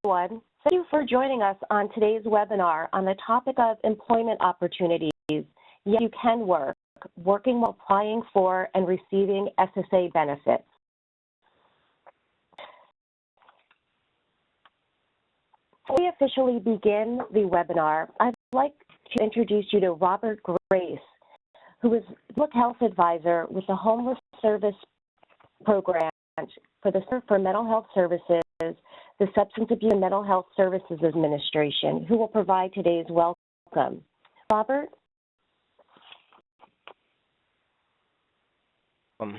everyone. Thank you for joining us on today's webinar on the topic of employment opportunities. Yes, you can work, working while applying for and receiving SSA benefits. Before we officially begin the webinar, I'd like to introduce you to Robert Grace, who is Public Health Advisor with the Homeless Service Program for the Center for Mental Health Services, the Substance Abuse and Mental Health Services Administration, who will provide today's welcome. Robert? And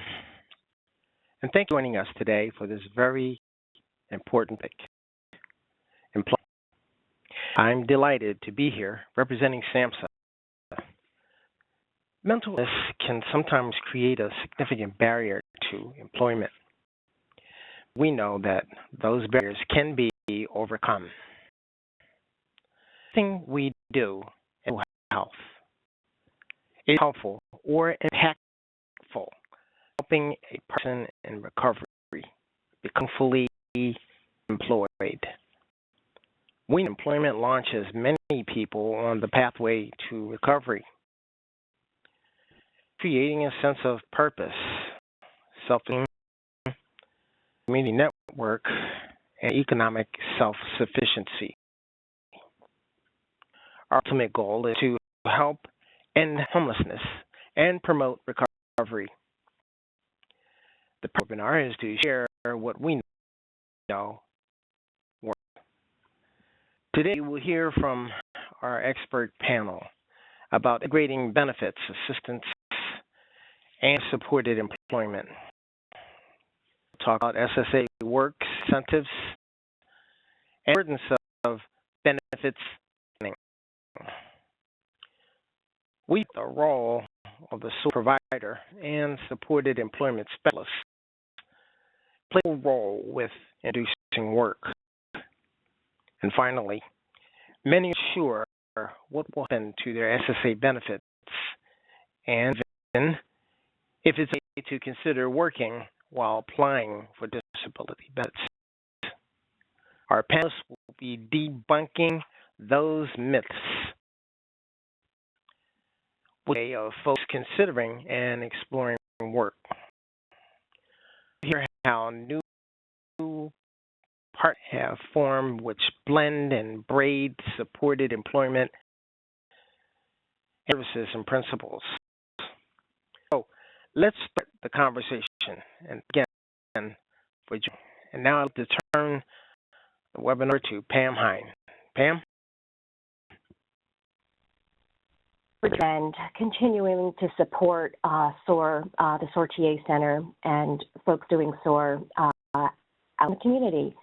thank you for joining us today for this very important topic. I'm delighted to be here representing SAMHSA. Mental illness can sometimes create a significant barrier to employment. We know that those barriers can be overcome. Everything we do in health is helpful or impactful, helping a person in recovery become fully employed. We know employment launches many people on the pathway to recovery, creating a sense of purpose, self-esteem, community network, and economic self-sufficiency. Our ultimate goal is to help end homelessness and promote recovery. The webinar is to share what we know works. Today, you will hear from our expert panel about integrating benefits, assistance, and supported employment. We'll talk about SSA work incentives and the importance of benefits planning. We the role of the SOAR provider and supported employment specialist play a role with inducing work. And finally, many are sure what will happen to their SSA benefits and then if it's okay to consider working while applying for disability benefits. Our panelists will be debunking those myths with a way of folks considering and exploring work. Hear how new parts have formed which blend and braid supported employment services and principles. So let's start the conversation. And again, and now I'll have to turn the webinar to Pam Hine. Pam? And continuing to support SOAR, the SOAR TA Center, and folks doing SOAR out in the community.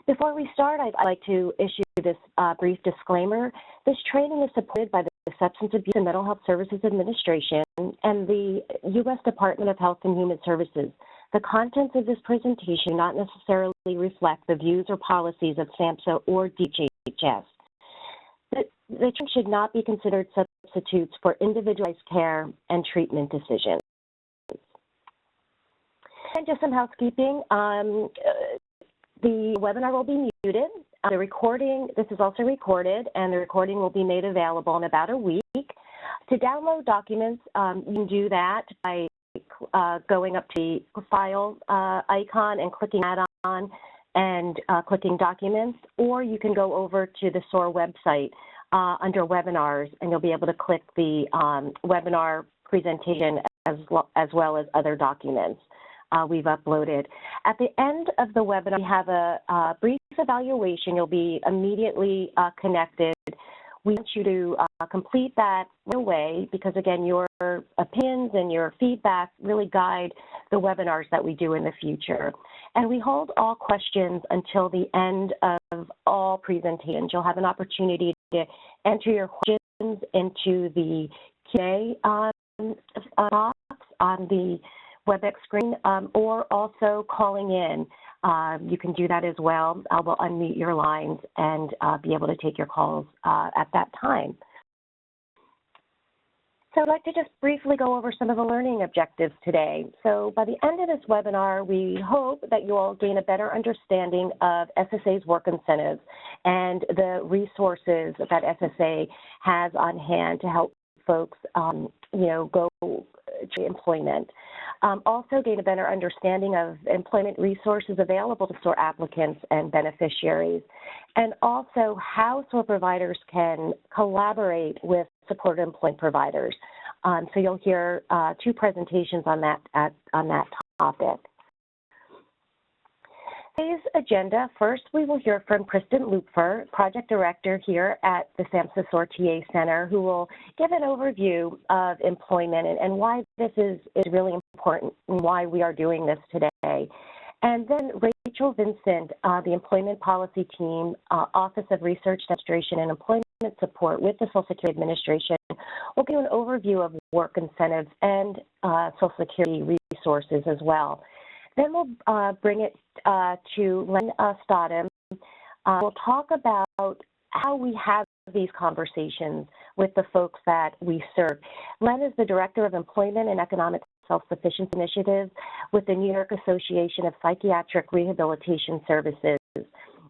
Before we start, I'd like to issue this brief disclaimer. This training is supported by the Substance Abuse and Mental Health Services Administration and the U.S. Department of Health and Human Services. The contents of this presentation do not necessarily reflect the views or policies of SAMHSA or DHHS. The training should not be considered substitutes for individualized care and treatment decisions. And just some housekeeping. The webinar will be muted. The recording, this is also recorded, and the recording will be made available in about a week. To download documents, you can do that by going up to the file icon and clicking add-on and clicking documents, or you can go over to the SOAR website under webinars, and you'll be able to click the webinar presentation as well as other documents we've uploaded. At the end of the webinar, we have a brief evaluation. You'll be immediately connected. We want you to complete that right away because, again, your opinions and your feedback really guide the webinars that we do in the future. And we hold all questions until the end of all presentations. You'll have an opportunity to enter your questions into the Q&A box on the WebEx screen, or also calling in. You can do that as well. I will unmute your lines and be able to take your calls at that time. So I'd like to just briefly go over some of the learning objectives today. So by the end of this webinar, we hope that you all gain a better understanding of SSA's work incentives and the resources that SSA has on hand to help folks, go to employment. Also gain a better understanding of employment resources available to SOAR applicants and beneficiaries, and also how SOAR providers can collaborate with supported employment providers. So you'll hear two presentations on that topic. Today's agenda, first we will hear from Kristen Lupfer, Project Director here at the SAMHSA SOAR TA Center, who will give an overview of employment and why this is really important and why we are doing this today. And then Rachel Vincent, the Employment Policy Team, Office of Research, Demonstration, and Employment Support with the Social Security Administration, will give an overview of work incentives and Social Security resources as well. Then we'll bring it to Len Stodham. We'll talk about how we have these conversations with the folks that we serve. Len is the Director of Employment and Economic Self-Sufficiency Initiatives with the New York Association of Psychiatric Rehabilitation Services in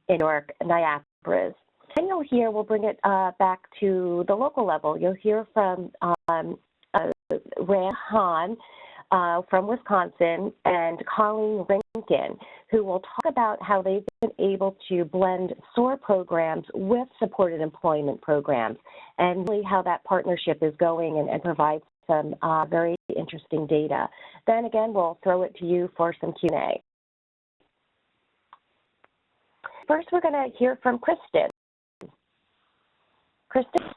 New York, Niagara. Then you'll hear, we'll bring it back to the local level. You'll hear from Ran Hahn, from Wisconsin, and Colleen Rankin, who will talk about how they've been able to blend SOAR programs with supported employment programs, and really how that partnership is going and provide some very interesting data. Then again, we'll throw it to you for some Q&A. First, we're going to hear from Kristen. Kristen?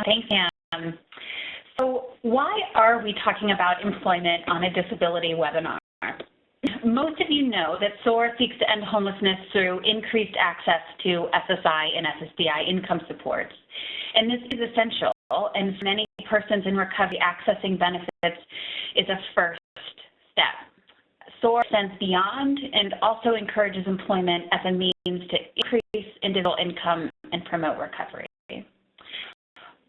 Thanks, Anne. So why are we talking about employment on a disability webinar? Most of you know that SOAR seeks to end homelessness through increased access to SSI and SSDI income supports. And this is essential, and for many persons in recovery, accessing benefits is a first step. SOAR extends beyond and also encourages employment as a means to increase individual income and promote recovery.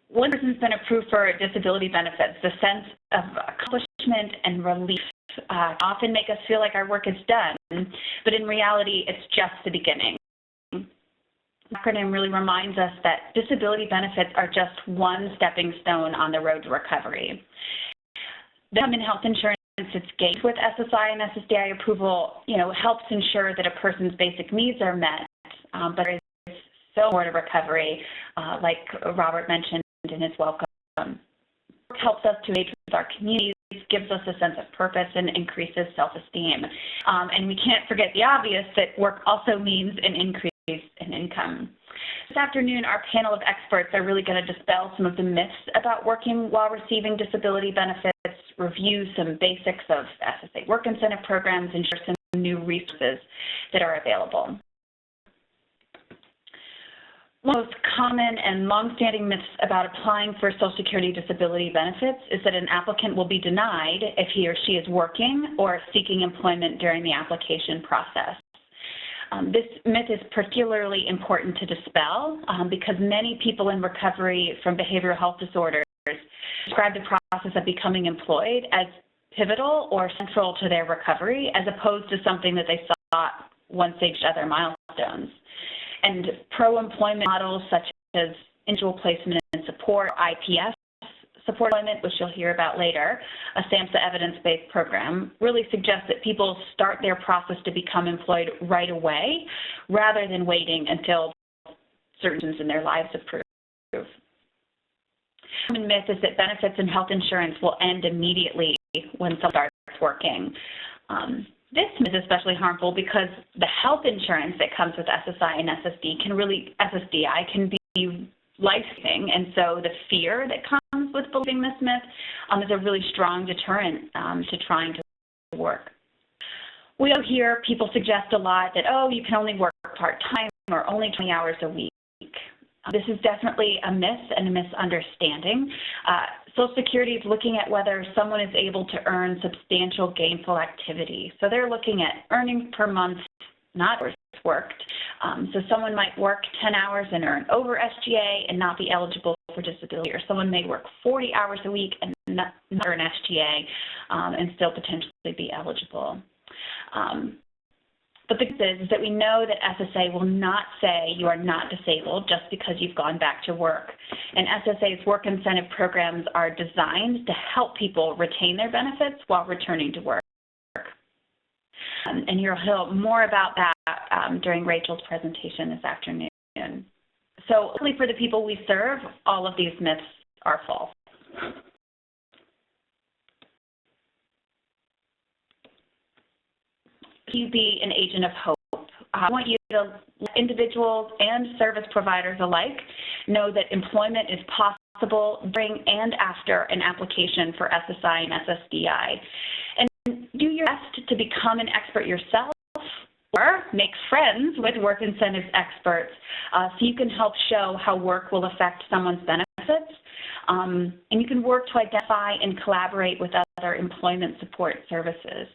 One person's been approved for disability benefits, the sense of accomplishment and relief often make us feel like our work is done, but in reality, it's just the beginning. The acronym really reminds us that disability benefits are just one stepping stone on the road to recovery. The income and health insurance that's gained with SSI and SSDI approval, helps ensure that a person's basic needs are met, but there is so more to recovery, like Robert mentioned in his welcome. Work helps us to engage with our communities, gives us a sense of purpose, and increases self-esteem. And we can't forget the obvious, that work also means an increase in income. This afternoon, our panel of experts are really going to dispel some of the myths about working while receiving disability benefits, review some basics of SSA work incentive programs, and share some new resources that are available. One of the most common and long-standing myths about applying for Social Security disability benefits is that an applicant will be denied if he or she is working or seeking employment during the application process. This myth is particularly important to dispel because many people in recovery from behavioral health disorders describe the process of becoming employed as pivotal or central to their recovery, as opposed to something that they sought once they reached other milestones. And pro-employment models such as individual placement and support, IPS support employment, which you'll hear about later, a SAMHSA evidence-based program, really suggests that people start their process to become employed right away, rather than waiting until certain things in their lives improve. The common myth is that benefits and health insurance will end immediately when someone starts working. This is especially harmful because the health insurance that comes with SSI and SSDI can be life-saving, and so the fear that comes with believing this myth is a really strong deterrent to trying to work. We also hear people suggest a lot that, you can only work part-time or only 20 hours a week. This is definitely a myth and a misunderstanding. Social Security is looking at whether someone is able to earn substantial gainful activity. So they're looking at earnings per month, not hours worked. So someone might work 10 hours and earn over SGA and not be eligible for disability, or someone may work 40 hours a week and not earn SGA and still potentially be eligible. But the good is that we know that SSA will not say you are not disabled just because you've gone back to work. And SSA's work incentive programs are designed to help people retain their benefits while returning to work. And you'll hear more about that during Rachel's presentation this afternoon. So hopefully for the people we serve, all of these myths are false. You be an agent of hope. I want you to let individuals and service providers alike know that employment is possible during and after an application for SSI and SSDI. And do your best to become an expert yourself or make friends with work incentives experts so you can help show how work will affect someone's benefits. And you can work to identify and collaborate with other employment support services.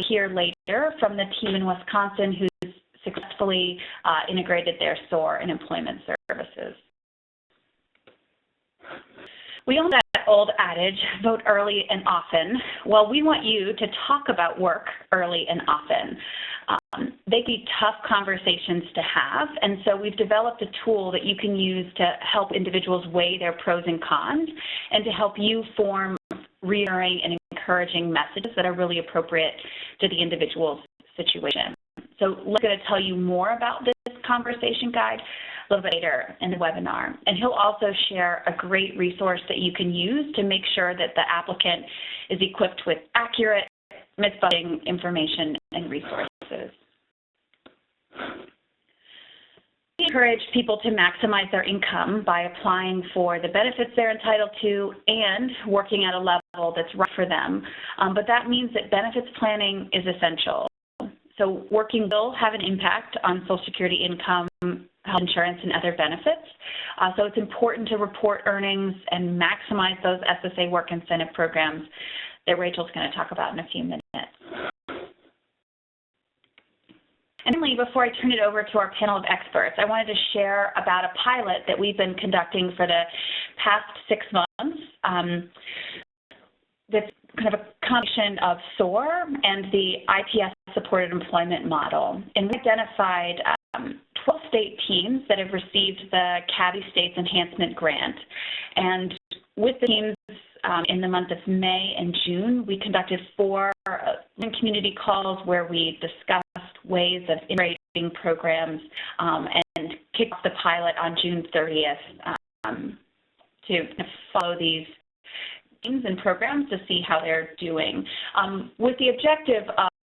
Hear later from the team in Wisconsin who's successfully integrated their SOAR and employment services. We all know that old adage, vote early and often. Well, we want you to talk about work early and often. They can be tough conversations to have, and so we've developed a tool that you can use to help individuals weigh their pros and cons and to help you form reassuring and encouraging messages that are really appropriate to the individual's situation. So Lynn's going to tell you more about this conversation guide a little bit later in the webinar. And he'll also share a great resource that you can use to make sure that the applicant is equipped with accurate myth-busting information and resources. We encourage people to maximize their income by applying for the benefits they're entitled to and working at a level that's right for them. But that means that benefits planning is essential. So working will have an impact on Social Security income, health insurance, and other benefits. So it's important to report earnings and maximize those SSA work incentive programs that Rachel's going to talk about in a few minutes. And finally, before I turn it over to our panel of experts, I wanted to share about a pilot that we've been conducting for the past 6 months. That's kind of a combination of SOAR and the IPS-supported employment model. And we identified 12 state teams that have received the CABI States Enhancement Grant. And with the teams in the month of May and June, we conducted 4 community calls where we discussed ways of integrating programs and kicked off the pilot on June 30th to follow these teams and programs to see how they're doing, with the objective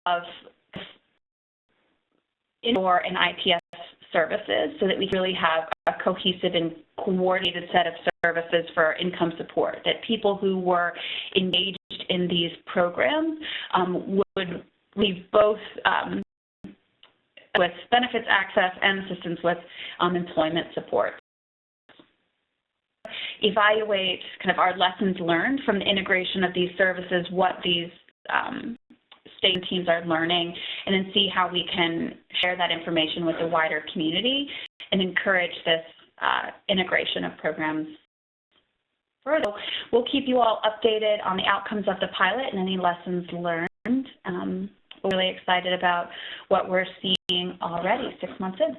of SOAR and IPS services so that we really have a cohesive and coordinated set of services for income support, that people who were engaged in these programs would leave both with benefits access and assistance with employment support. Evaluate kind of our lessons learned from the integration of these services, what these state teams are learning, and then see how we can share that information with the wider community and encourage this integration of programs further. We'll keep you all updated on the outcomes of the pilot and any lessons learned. We're really excited about what we're seeing already 6 months in.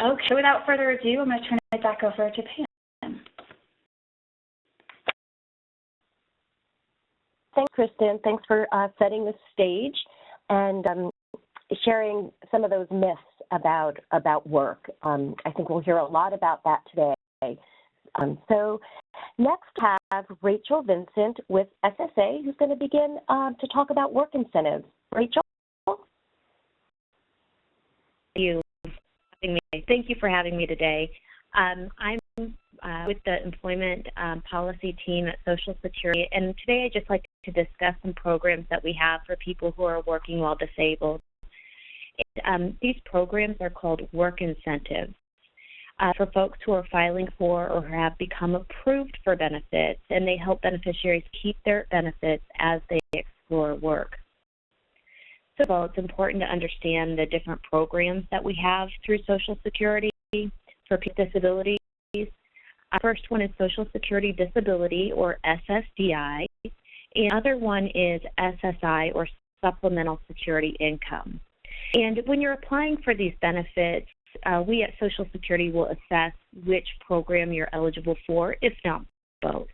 Okay, without further ado, I'm going to turn it back over to Pam. Thanks, Kristen. Thanks for setting the stage and sharing some of those myths about work. I think we'll hear a lot about that today. So next we have Rachel Vincent with SSA, who's going to begin to talk about work incentives. Rachel? Thank you for having me today. I'm with the employment policy team at Social Security, and today I'd just like to discuss some programs that we have for people who are working while disabled. These programs are called work incentives for folks who are filing for or have become approved for benefits, and they help beneficiaries keep their benefits as they explore work. So it's important to understand the different programs that we have through Social Security for people with disabilities. First one is Social Security Disability, or SSDI, and the other one is SSI, or Supplemental Security Income. And when you're applying for these benefits, we at Social Security will assess which program you're eligible for, if not both.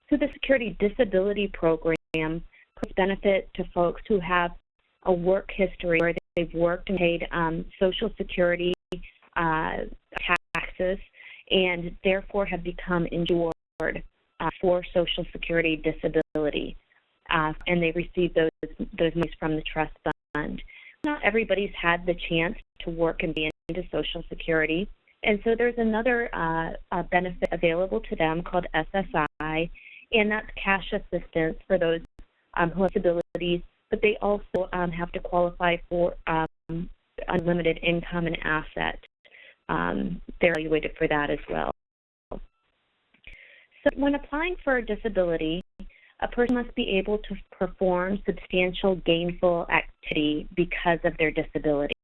So the Security Disability Program provides benefit to folks who have a work history where they've worked and paid Social Security taxes and therefore have become insured for Social Security disability, and they receive those monies from the trust fund. Not everybody's had the chance to work and be into Social Security, and so there's another benefit available to them called SSI, and that's cash assistance for those who have disabilities, but they also have to qualify for unlimited income and asset. They're evaluated for that as well. So when applying for a disability, a person must be able to perform substantial gainful activity because of their disability.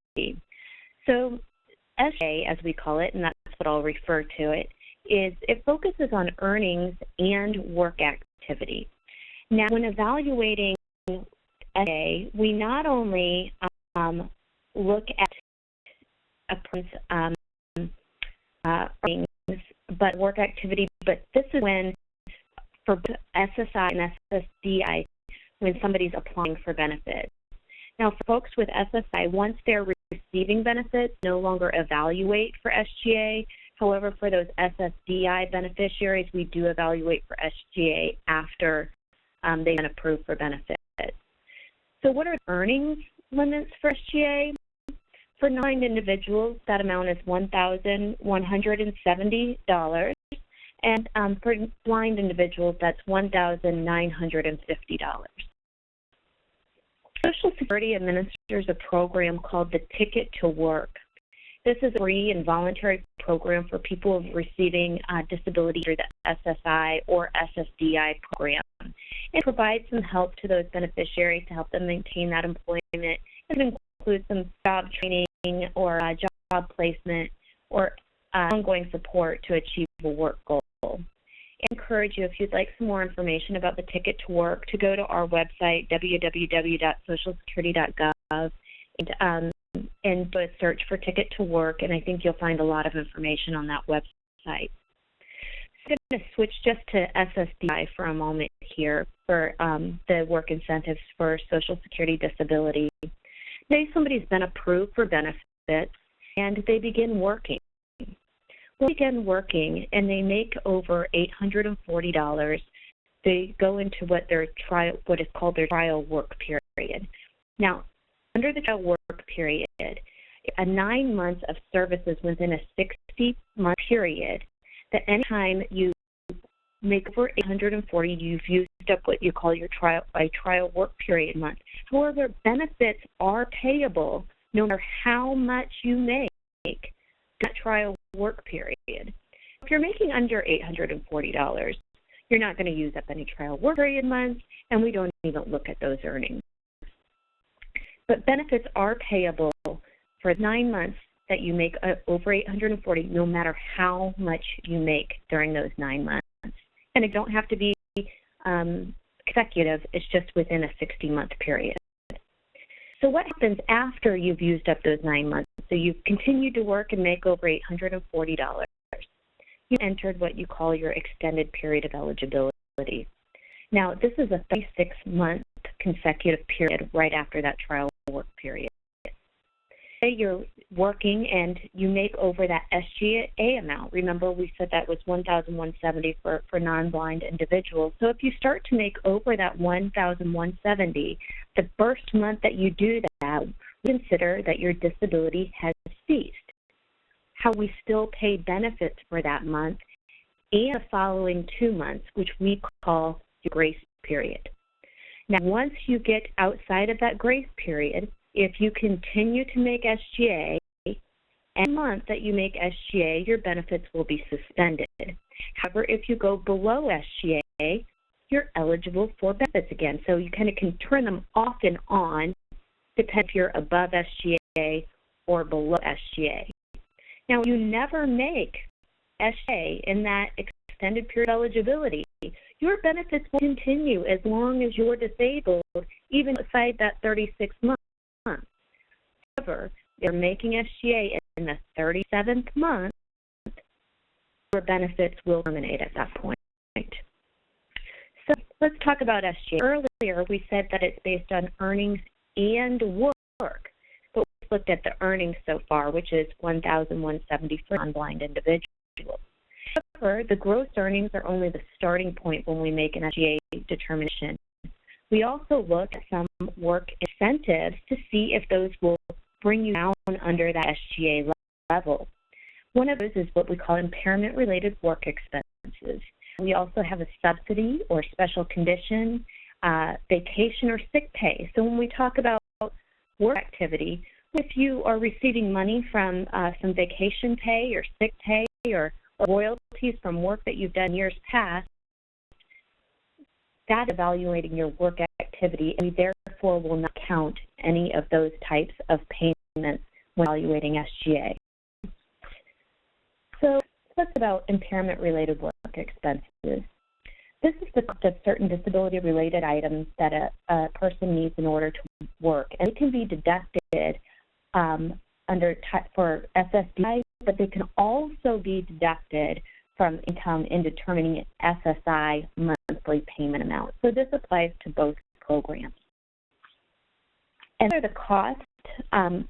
So SSA, as we call it, and that's what I'll refer to it, is it focuses on earnings and work activity. Now, when evaluating SSA, we not only look at a person's earnings, but work activity, but this is when, for SSI and SSDI, when somebody's applying for benefits. Now, for folks with SSI, once they're receiving benefits, no longer evaluate for SGA. However, for those SSDI beneficiaries, we do evaluate for SGA after they've been approved for benefits. So what are earnings limits for SGA? For blind individuals, that amount is $1,170, and for blind individuals, that's $1,950. Social Security administers a program called the Ticket to Work. This is a free and voluntary program for people receiving disability through the SSI or SSDI program. It provides some help to those beneficiaries to help them maintain that employment. It includes some job training or job placement or ongoing support to achieve a work goal. I encourage you, if you'd like some more information about the Ticket to Work, to go to our website, www.socialsecurity.gov, and do a search for Ticket to Work, and I think you'll find a lot of information on that website. So I'm going to switch just to SSDI for a moment here for the work incentives for Social Security disability. Say somebody's been approved for benefits and they begin working. When they begin working and they make over $840, they go into what is called their trial work period. Now, under the trial work period, 9 months of services within a 60-month period, that any time you make over $840, you've used up what you call your trial work period month. However, benefits are payable no matter how much you make that trial work period. If you're making under $840, you're not going to use up any trial work period months, and we don't even look at those earnings. But benefits are payable for 9 months that you make over $840, no matter how much you make during those 9 months. And it don't have to be consecutive, it's just within a 60-month period. So what happens after you've used up those 9 months? So you've continued to work and make over $840. You entered what you call your extended period of eligibility. Now, this is a 36-month consecutive period right after that trial work period. Say you're working and you make over that SGA amount. Remember, we said that was $1,170 for non-blind individuals. So if you start to make over that $1,170, the first month that you do that, consider that your disability has ceased. How we still pay benefits for that month and the following 2 months, which we call the grace period. Now, once you get outside of that grace period, if you continue to make SGA, any month that you make SGA, your benefits will be suspended. However, if you go below SGA, you're eligible for benefits again. So you kind of can turn them off and on, depending if you're above SGA or below SGA. Now, you never make SSA in that extended period of eligibility, your benefits will continue as long as you're disabled, even outside that 36 months. However, if you're making SGA in the 37th month, your benefits will terminate at that point. So let's talk about SGA. Earlier, we said that it's based on earnings and work, but we've looked at the earnings so far, which is $1,170 for non-blind individuals. However, the gross earnings are only the starting point when we make an SGA determination. We also look at some work incentives to see if those will bring you down under that SGA level. One of those is what we call impairment-related work expenses. We also have a subsidy or special condition, vacation or sick pay. So when we talk about work activity, if you are receiving money from some vacation pay or sick pay or royalties from work that you've done years past, that's evaluating your work activity, and we therefore will not count any of those types of payments when evaluating SGA. So let's talk about impairment-related work expenses. This is the cost of certain disability-related items that a person needs in order to work, and it can be deducted for SSA, but they can also be deducted from income in determining SSI monthly payment amount. So this applies to both programs. And for the cost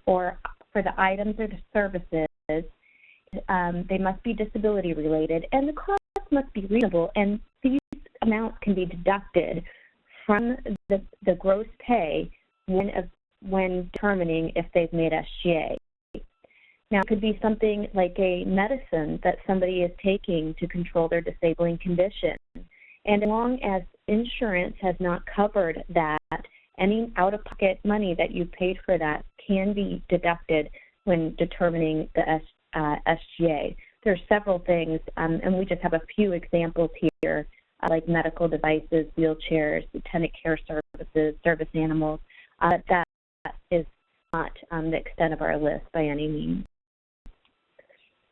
or for the items or the services, they must be disability related, and the cost must be reasonable, and these amounts can be deducted from the gross pay when determining if they've made SGA. Now, it could be something like a medicine that somebody is taking to control their disabling condition. And as long as insurance has not covered that, any out-of-pocket money that you paid for that can be deducted when determining the SGA. There are several things, and we just have a few examples here, like medical devices, wheelchairs, attendant care services, service animals. That is not the extent of our list by any means.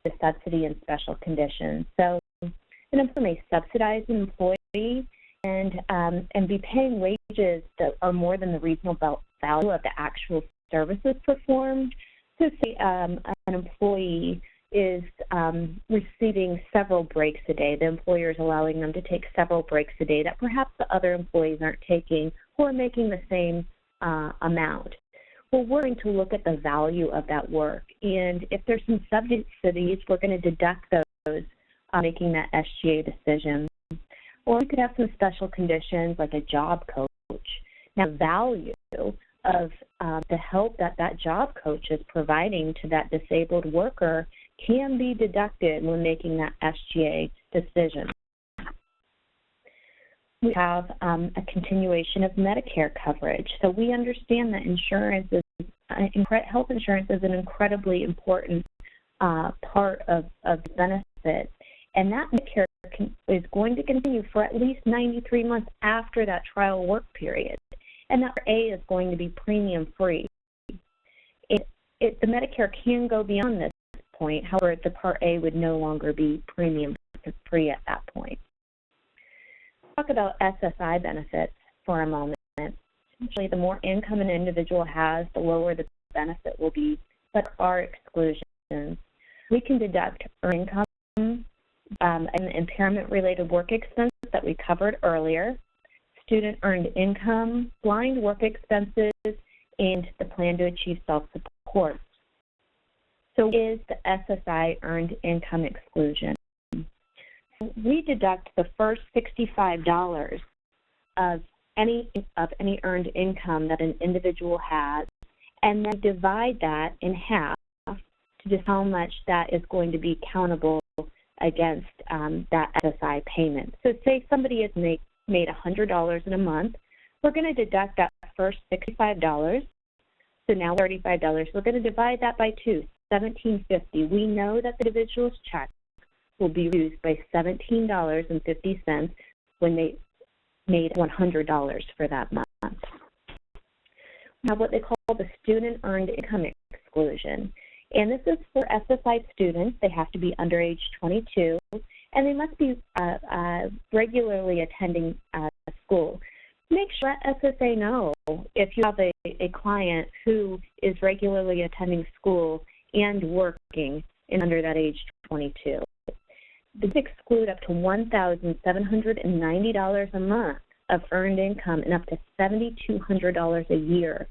The subsidy and special conditions. So an employer may subsidize an employee and be paying wages that are more than the reasonable value of the actual services performed. So say an employee is receiving several breaks a day. The employer is allowing them to take several breaks a day that perhaps the other employees aren't taking or are making the same amount. Well, we're going to look at the value of that work, and if there's some subsidies, we're going to deduct those making that SGA decision. Or we could have some special conditions like a job coach. Now, the value of the help that job coach is providing to that disabled worker can be deducted when making that SGA decision. We have a continuation of Medicare coverage. So we understand that health insurance is an incredibly important part of the benefit, and that Medicare is going to continue for at least 93 months after that trial work period, and that A is going to be premium free. The Medicare can go beyond this point, however, the Part A would no longer be premium free at that point. Talk about SSI benefits for a moment. Essentially, the more income an individual has, the lower the benefit will be, but there are exclusions. We can deduct earned income and impairment-related work expenses that we covered earlier, student earned income, blind work expenses, and the plan to achieve self-support. So is the SSI earned income exclusion? We deduct the first $65 of any earned income that an individual has, and then divide that in half to just how much that is going to be countable against that SSI payment. So say somebody has made $100 in a month, we're going to deduct that first $65, so now $35. We're going to divide that by 2, $17.50. We know that the individual's check will be reduced by $17.50 when they made $100 for that month. We have what they call the student earned income exclusion. And this is for SSI students. They have to be under age 22, and they must be regularly attending school. Make sure let SSA know if you have a client who is regularly attending school and working and under that age 22. This exclude up to $1,790 a month of earned income and up to $7,200 a year.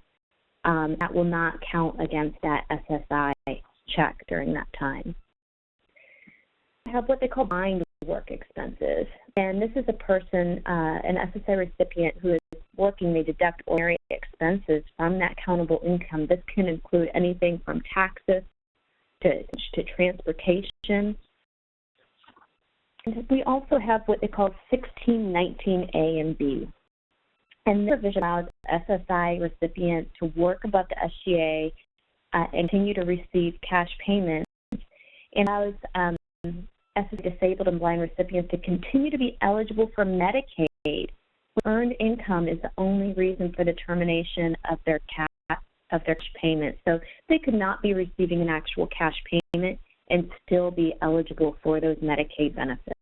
That will not count against that SSI check during that time. I have what they call blind work expenses. And this is a person, an SSI recipient who is working, they deduct ordinary expenses from that countable income. This can include anything from taxes to transportation. And we also have what they call 1619A and B. And this provision allows SSI recipients to work above the SGA and continue to receive cash payments, and allows SSI disabled and blind recipients to continue to be eligible for Medicaid. Earned income is the only reason for the termination of their cash payment. So they could not be receiving an actual cash payment and still be eligible for those Medicaid benefits.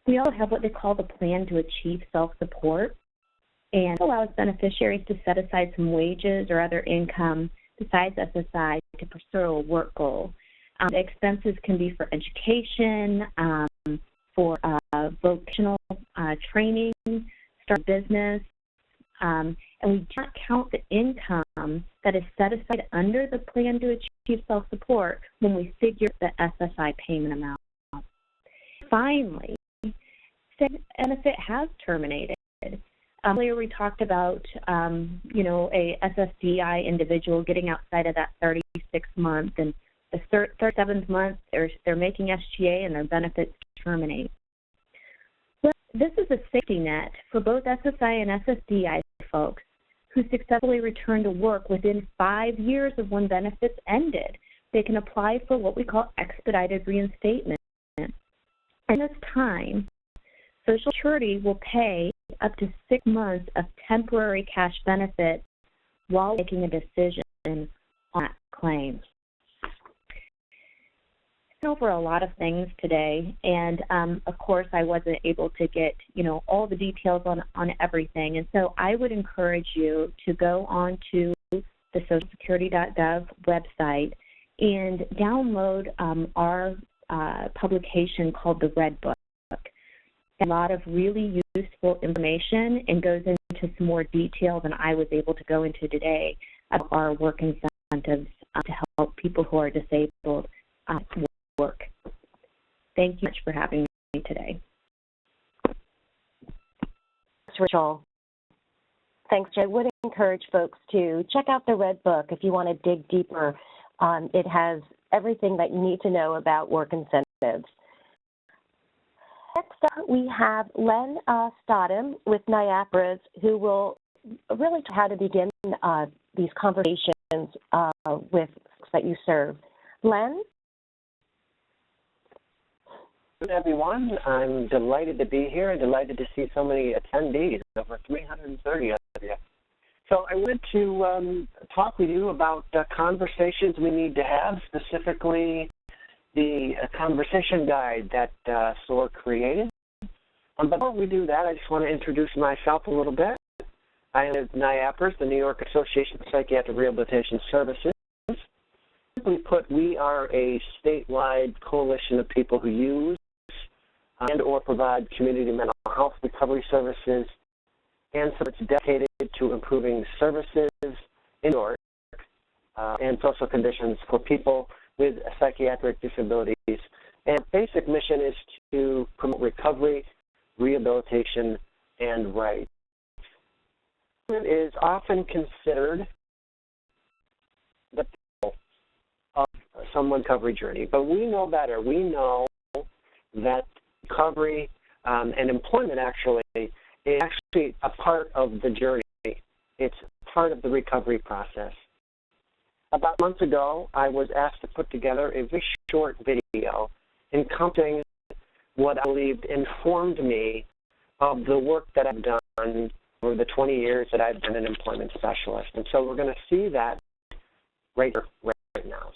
We also have what they call the Plan to Achieve Self-Support, and it allows beneficiaries to set aside some wages or other income besides SSI to pursue a work goal. The expenses can be for education, for vocational training, start a business, and we do not count the income that is set aside under the Plan to Achieve Self-Support when we figure the SSI payment amount. Finally, the benefit has terminated. Earlier we talked about, a SSDI individual getting outside of that 36 month, and the 37th month they're making SGA and their benefits terminate. Well, this is a safety net for both SSI and SSDI folks who successfully return to work within 5 years of when benefits ended. They can apply for what we call expedited reinstatement. And this time, Social Security will pay up to 6 months of temporary cash benefits while making a decision on that claim. Over a lot of things today, and of course I wasn't able to get all the details on everything, and so I would encourage you to go on to the socialsecurity.gov website and download our publication called the Red Book. A lot of really useful information and goes into some more detail than I was able to go into today about our work incentives to help people who are disabled work. Thank you much for having me today. Thanks, Rachel. Thanks, Jay. I would encourage folks to check out the Red Book if you want to dig deeper. It has everything that you need to know about work incentives. Next up, we have Len Stodham with NIAPRAS, who will really try how to begin these conversations with folks that you serve. Len? Good, everyone. I'm delighted to be here and delighted to see so many attendees, over 330 of you. So I wanted to talk with you about conversations we need to have, specifically the conversation guide that SOAR created. Before we do that, I just want to introduce myself a little bit. I am with NIAPRAS, the New York Association of Psychiatric Rehabilitation Services. Simply put, we are a statewide coalition of people who use and or provide community mental health recovery services, and so it's dedicated to improving services in New York and social conditions for people with psychiatric disabilities. And basic mission is to promote recovery, rehabilitation, and rights. It is often considered the pinnacle of someone's recovery journey, but we know better. We know that recovery and employment actually is actually a part of the journey. It's part of the recovery process. About months ago, I was asked to put together a very short video encompassing what I believed informed me of the work that I've done over the 20 years that I've been an employment specialist. And so we're going to see that right here, right now.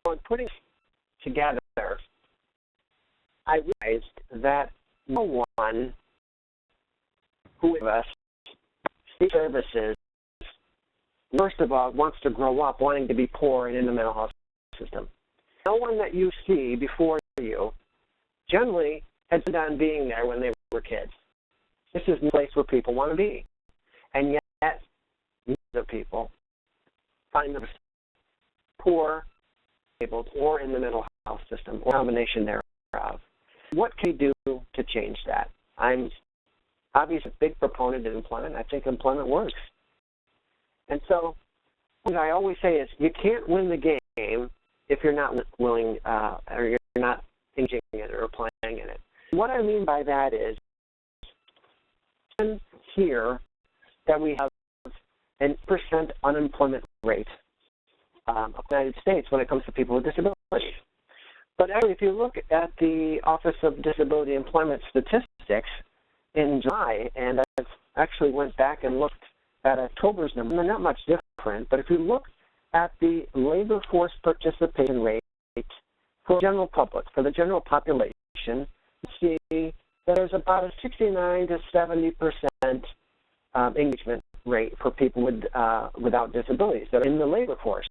On putting together, I realized that no one who of us seeks services, first of all, wants to grow up wanting to be poor and in the mental health system. No one that you see before you generally had done being there when they were kids. This is the place where people want to be. And yet, the people find themselves poor, disabled, or in the mental health system, or a combination thereof. What can we do to change that? I'm obviously a big proponent of employment. I think employment works. And so what I always say is you can't win the game if you're not willing or you're not engaging in it or playing in it. What I mean by that is here that we have an 8% unemployment rate of the United States when it comes to people with disabilities. But actually, if you look at the Office of Disability Employment Statistics in July, and I actually went back and looked at October's number, they're not much different, but if you look at the labor force participation rate for the general public, for the general population, you see that there's about a 69 to 70% engagement rate for people with without disabilities that are in the labor force.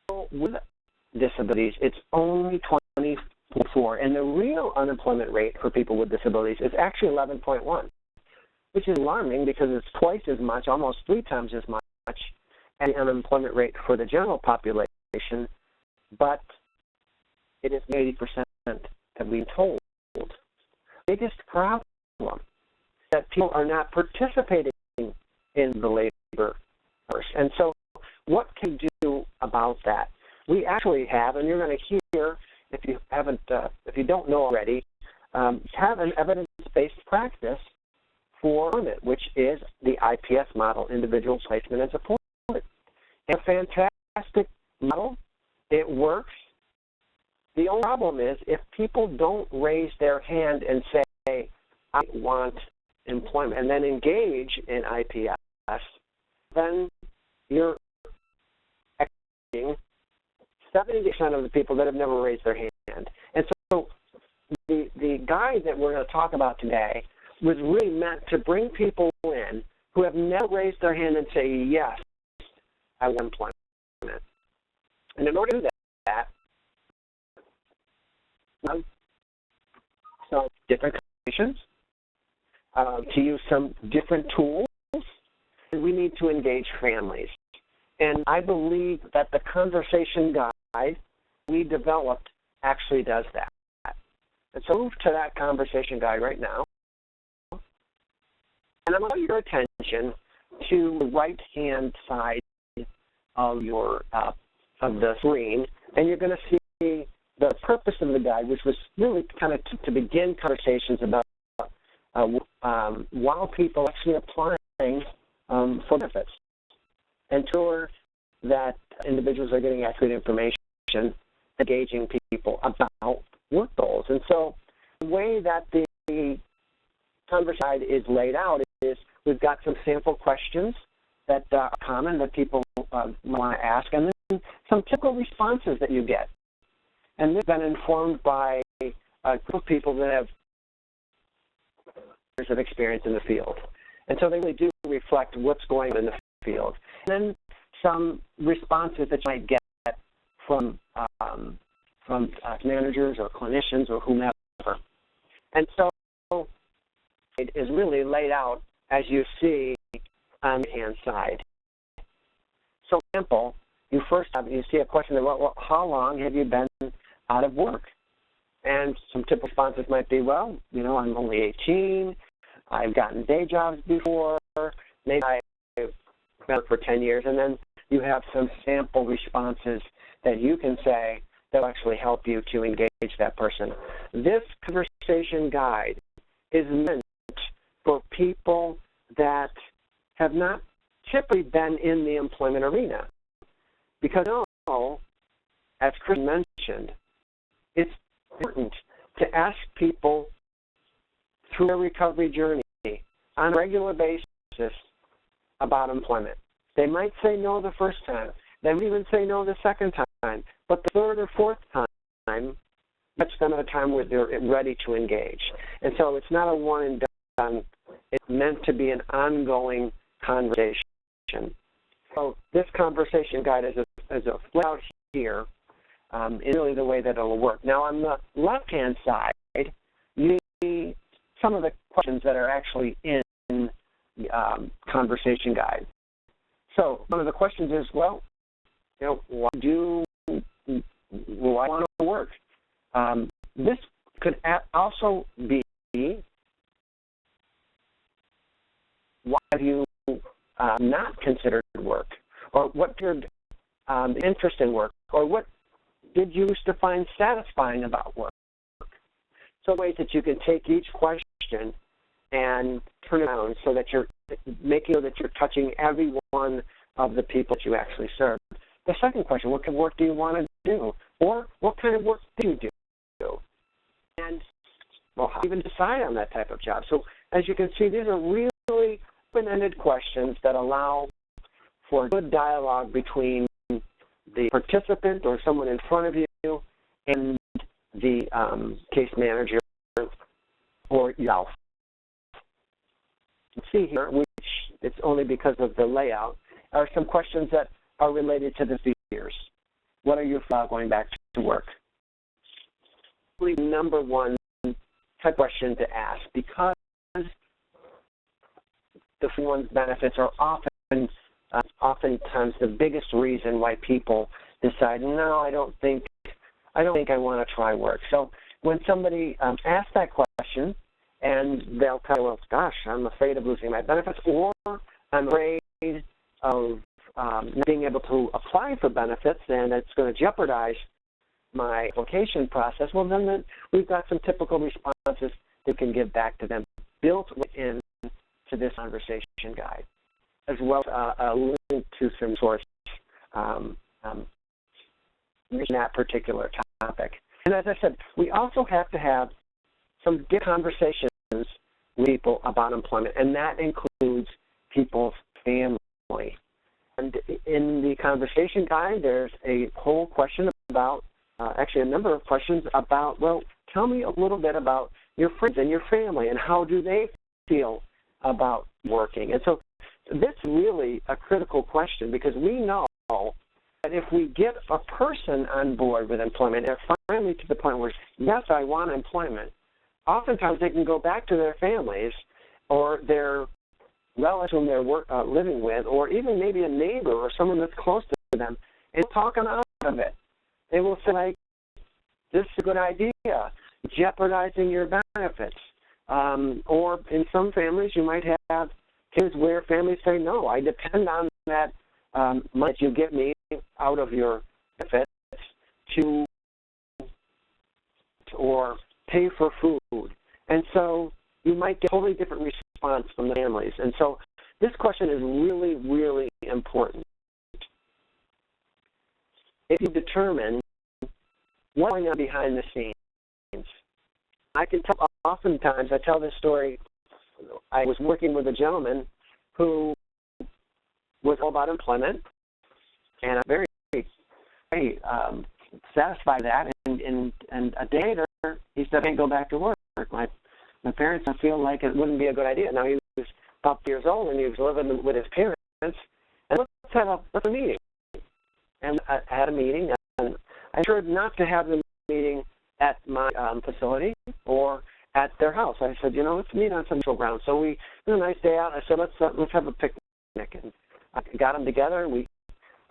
So with disabilities, it's only 24, and the real unemployment rate for people with disabilities is actually 11.1, which is alarming because it's twice as much, almost 3 times as much, as the unemployment rate for the general population, but it is 80% that we've told. The biggest problem is that people are not participating in the labor force. And so what can we do about that? We actually have, and you're going to hear, if you haven't, if you don't know already, have an evidence-based practice for employment, which is the IPS model, Individual Placement and Support. It's a fantastic model. It works. The only problem is if people don't raise their hand and say, I want employment, and then engage in IPS, then you're excluding 70% of the people that have never raised their hand. And so the guide that we're going to talk about today was really meant to bring people in who have never raised their hand and say, yes, I want employment. And in order to do that, some different conditions, to use some different tools, and we need to engage families. And I believe that the conversation guide we developed actually does that. And so move to that conversation guide right now. And I'm going to draw your attention to the right-hand side of your of the screen, and you're going to see the purpose of the guide, which was really kind of to begin conversations about while people actually applying for benefits, and ensure that individuals are getting accurate information, engaging people about work goals. And so the way that the conversation guide is laid out is we've got some sample questions that are common that people want to ask, and then some typical responses that you get. And they've been informed by a group of people that have years of experience in the field. And so they really do reflect what's going on in the field. And then some responses that you might get from managers or clinicians or whomever. And so it is really laid out as you see on the right-hand side. So, for example, you see a question about, well, how long have you been out of work? And some typical responses might be, well, you know, I'm only 18, I've gotten day jobs before, maybe I've been for 10 years, and then you have some sample responses that you can say that will actually help you to engage that person. This conversation guide is meant for people that have not typically been in the employment arena. Because, as Chris mentioned, it's important to ask people through their recovery journey on a regular basis about employment. They might say no the first time. They might even say no the second time. But the third or fourth time, that's them at a time where they're ready to engage. And so it's not a one and done. It's meant to be an ongoing conversation. So this conversation guide is a flyout here is really the way that it'll work. Now on the left-hand side, you see some of the questions that are actually in the conversation guide. So one of the questions is, well, you know, why do I want to work? This could also be, why have you not considered work? Or what your interest in work? Or what did you used to find satisfying about work? So ways that you can take each question and turn it around so that you're making sure that you're touching every one of the people that you actually serve. The second question, what kind of work do you want to do? Or what kind of work do you do? And, well, how do you even decide on that type of job? So as you can see, these are really open-ended questions that allow for good dialogue between the participant or someone in front of you and the case manager or yourself. You can see here, which it's only because of the layout, are some questions that are related to the fears. What are your fears going back to work? Number one type question to ask, because the one's benefits are oftentimes the biggest reason why people decide, no, I don't think I want to try work. So when somebody asks that question, and they'll tell you, well, gosh, I'm afraid of losing my benefits, or I'm afraid of not being able to apply for benefits, and it's going to jeopardize my application process, well, then we've got some typical responses that can give back to them, built in to this conversation guide, as well as a link to some sources in that particular topic. And as I said, we also have to have some good conversations with people about employment, and that includes people's family. And in the conversation guide, there's a whole question about, actually a number of questions about, well, tell me a little bit about your friends and your family and how do they feel about working. And so this is really a critical question, because we know that if we get a person on board with employment, and finally to the point where, yes, I want employment, oftentimes they can go back to their families or their relatives whom they're living with, or even maybe a neighbor or someone that's close to them, and talk them out of it. They will say, like, this is a good idea, jeopardizing your benefits. Or in some families, you might have kids where families say, no, I depend on that money that you get me out of your benefits to or pay for food. And so you might get a totally different response from the families. And so this question is really, really important. If you determine what's going on behind the scenes, I can tell, oftentimes I tell this story. I was working with a gentleman who was all about employment, and I'm very, very satisfied with that. And a day later, he said, I can't go back to work. My parents, I feel like it wouldn't be a good idea. Now, he was about 5 years old, and he was living with his parents. And let's have a meeting. And I had a meeting, and I assured not to have the meeting at my facility or at their house. I said, let's meet on some neutral ground. So it was a nice day out. I said, let's have a picnic. And I got them together, and we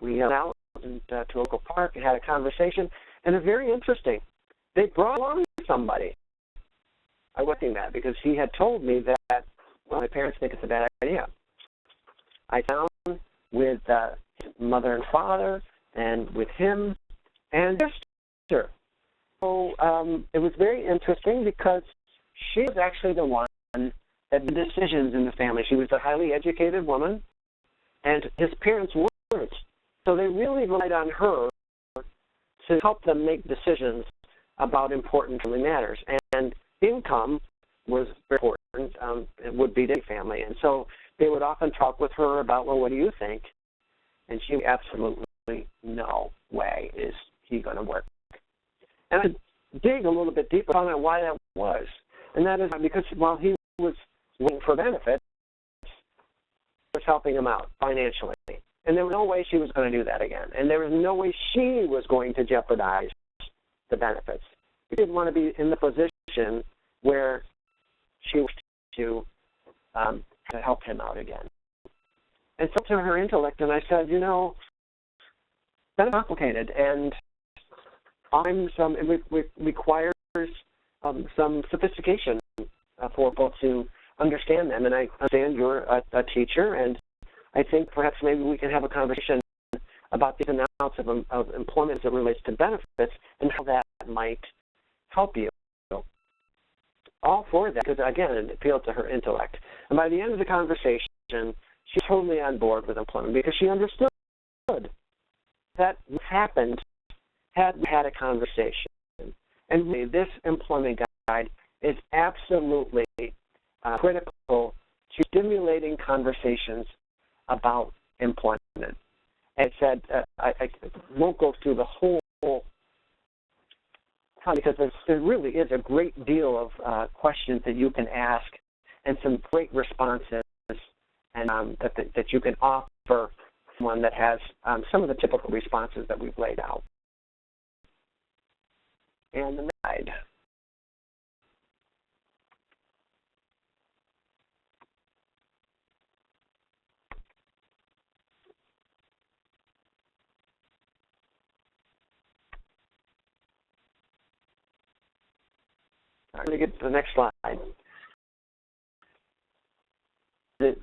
went out to a local park and had a conversation. And it's very interesting. They brought along somebody. I wasn't thinking that because he had told me that, well, my parents think it's a bad idea. I found with his mother and father and with him and his sister. So it was very interesting because she was actually the one that made the decisions in the family. She was a highly educated woman, and his parents weren't. So they really relied on her to help them make decisions about important family matters. And income was very important. It would be to any family. And so they would often talk with her about, well, what do you think? And she absolutely, no way is he going to work. And I dig a little bit deeper on why that was. And that is because while he was waiting for benefits, I was helping him out financially. And there was no way she was going to do that again. And there was no way she was going to jeopardize the benefits. He didn't want to be in the position where she was to help him out again. And so to her intellect, and I said, that's complicated, and it requires some sophistication for folks to understand them. And I understand you're a teacher, and I think perhaps maybe we can have a conversation about the ins and outs of employment as it relates to benefits and how that might help you. All for that, because again, it appealed to her intellect. And by the end of the conversation, she's totally on board with employment because she understood that what happened had we had a conversation. And really, this employment guide is absolutely critical to stimulating conversations about employment. And it said, I won't go through the whole time because there really is a great deal of questions that you can ask and some great responses and that you can offer someone that has some of the typical responses that we've laid out. And the guide. I'm going to get to the next slide.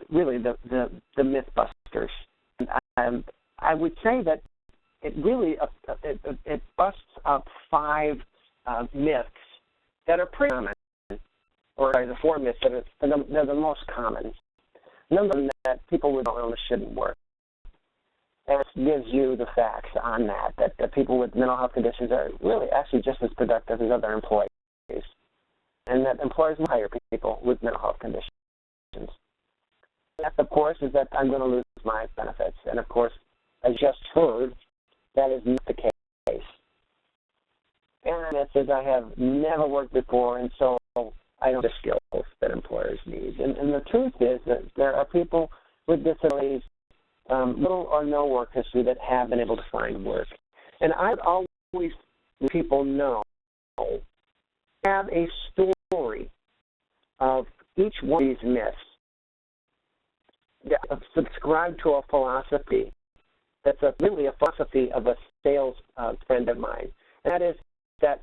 Really, the Mythbusters. I would say that it really it busts up 5 myths that are pretty common, or the 4 myths that they're the most common. Number of them that people with mental illness shouldn't work. And it gives you the facts on that people with mental health conditions are really actually just as productive as other employees, and that employers will hire people with mental health conditions. That, of course, is that I'm going to lose my benefits. And, of course, as just heard, that is not the case. And it says I have never worked before, and so I don't have the skills that employers need. And the truth is that there are people with disabilities, little or no work history, that have been able to find work. And I've always let people know, have a story of each one of these myths. Subscribe to a philosophy that's really a philosophy of a sales friend of mine. And that is that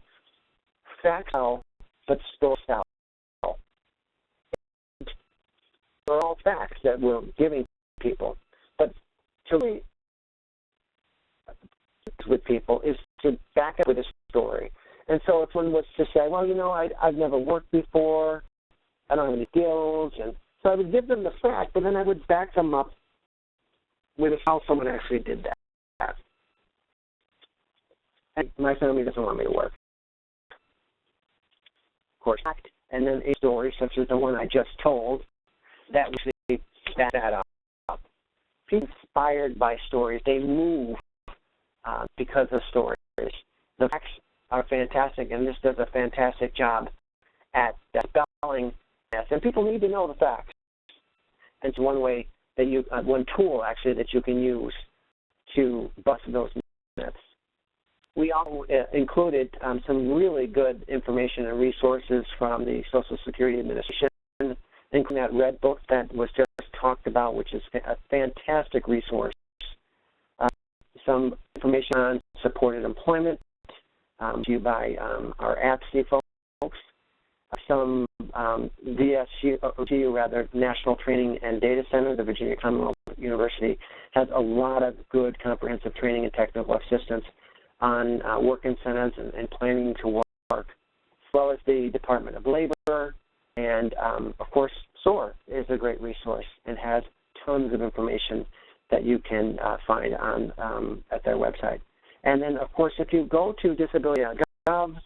facts sell, but stories sell. They're all facts that we're giving people. But to really with people is to back up with a story. And so if one was to say, well, I've never worked before, I don't have any skills, and so I would give them the fact, but then I would back them up with how someone actually did that. And my family doesn't want me to work. Of course. And then a story such as the one I just told, that would actually back that up. People inspired by stories, they move because of stories. The facts are fantastic, and this does a fantastic job at spelling. And people need to know the facts. And it's one way that one tool actually that you can use to bust those myths. we also included some really good information and resources from the Social Security Administration, including that red book that was just talked about, which is a fantastic resource. Some information on supported employment to you by our APSE folks. Some VSU, National Training and Data Center, the Virginia Commonwealth University, has a lot of good comprehensive training and technical assistance on work incentives and planning to work, as well as the Department of Labor, and of course SOAR is a great resource and has tons of information that you can find on at their website. And then of course if you go to disability.gov,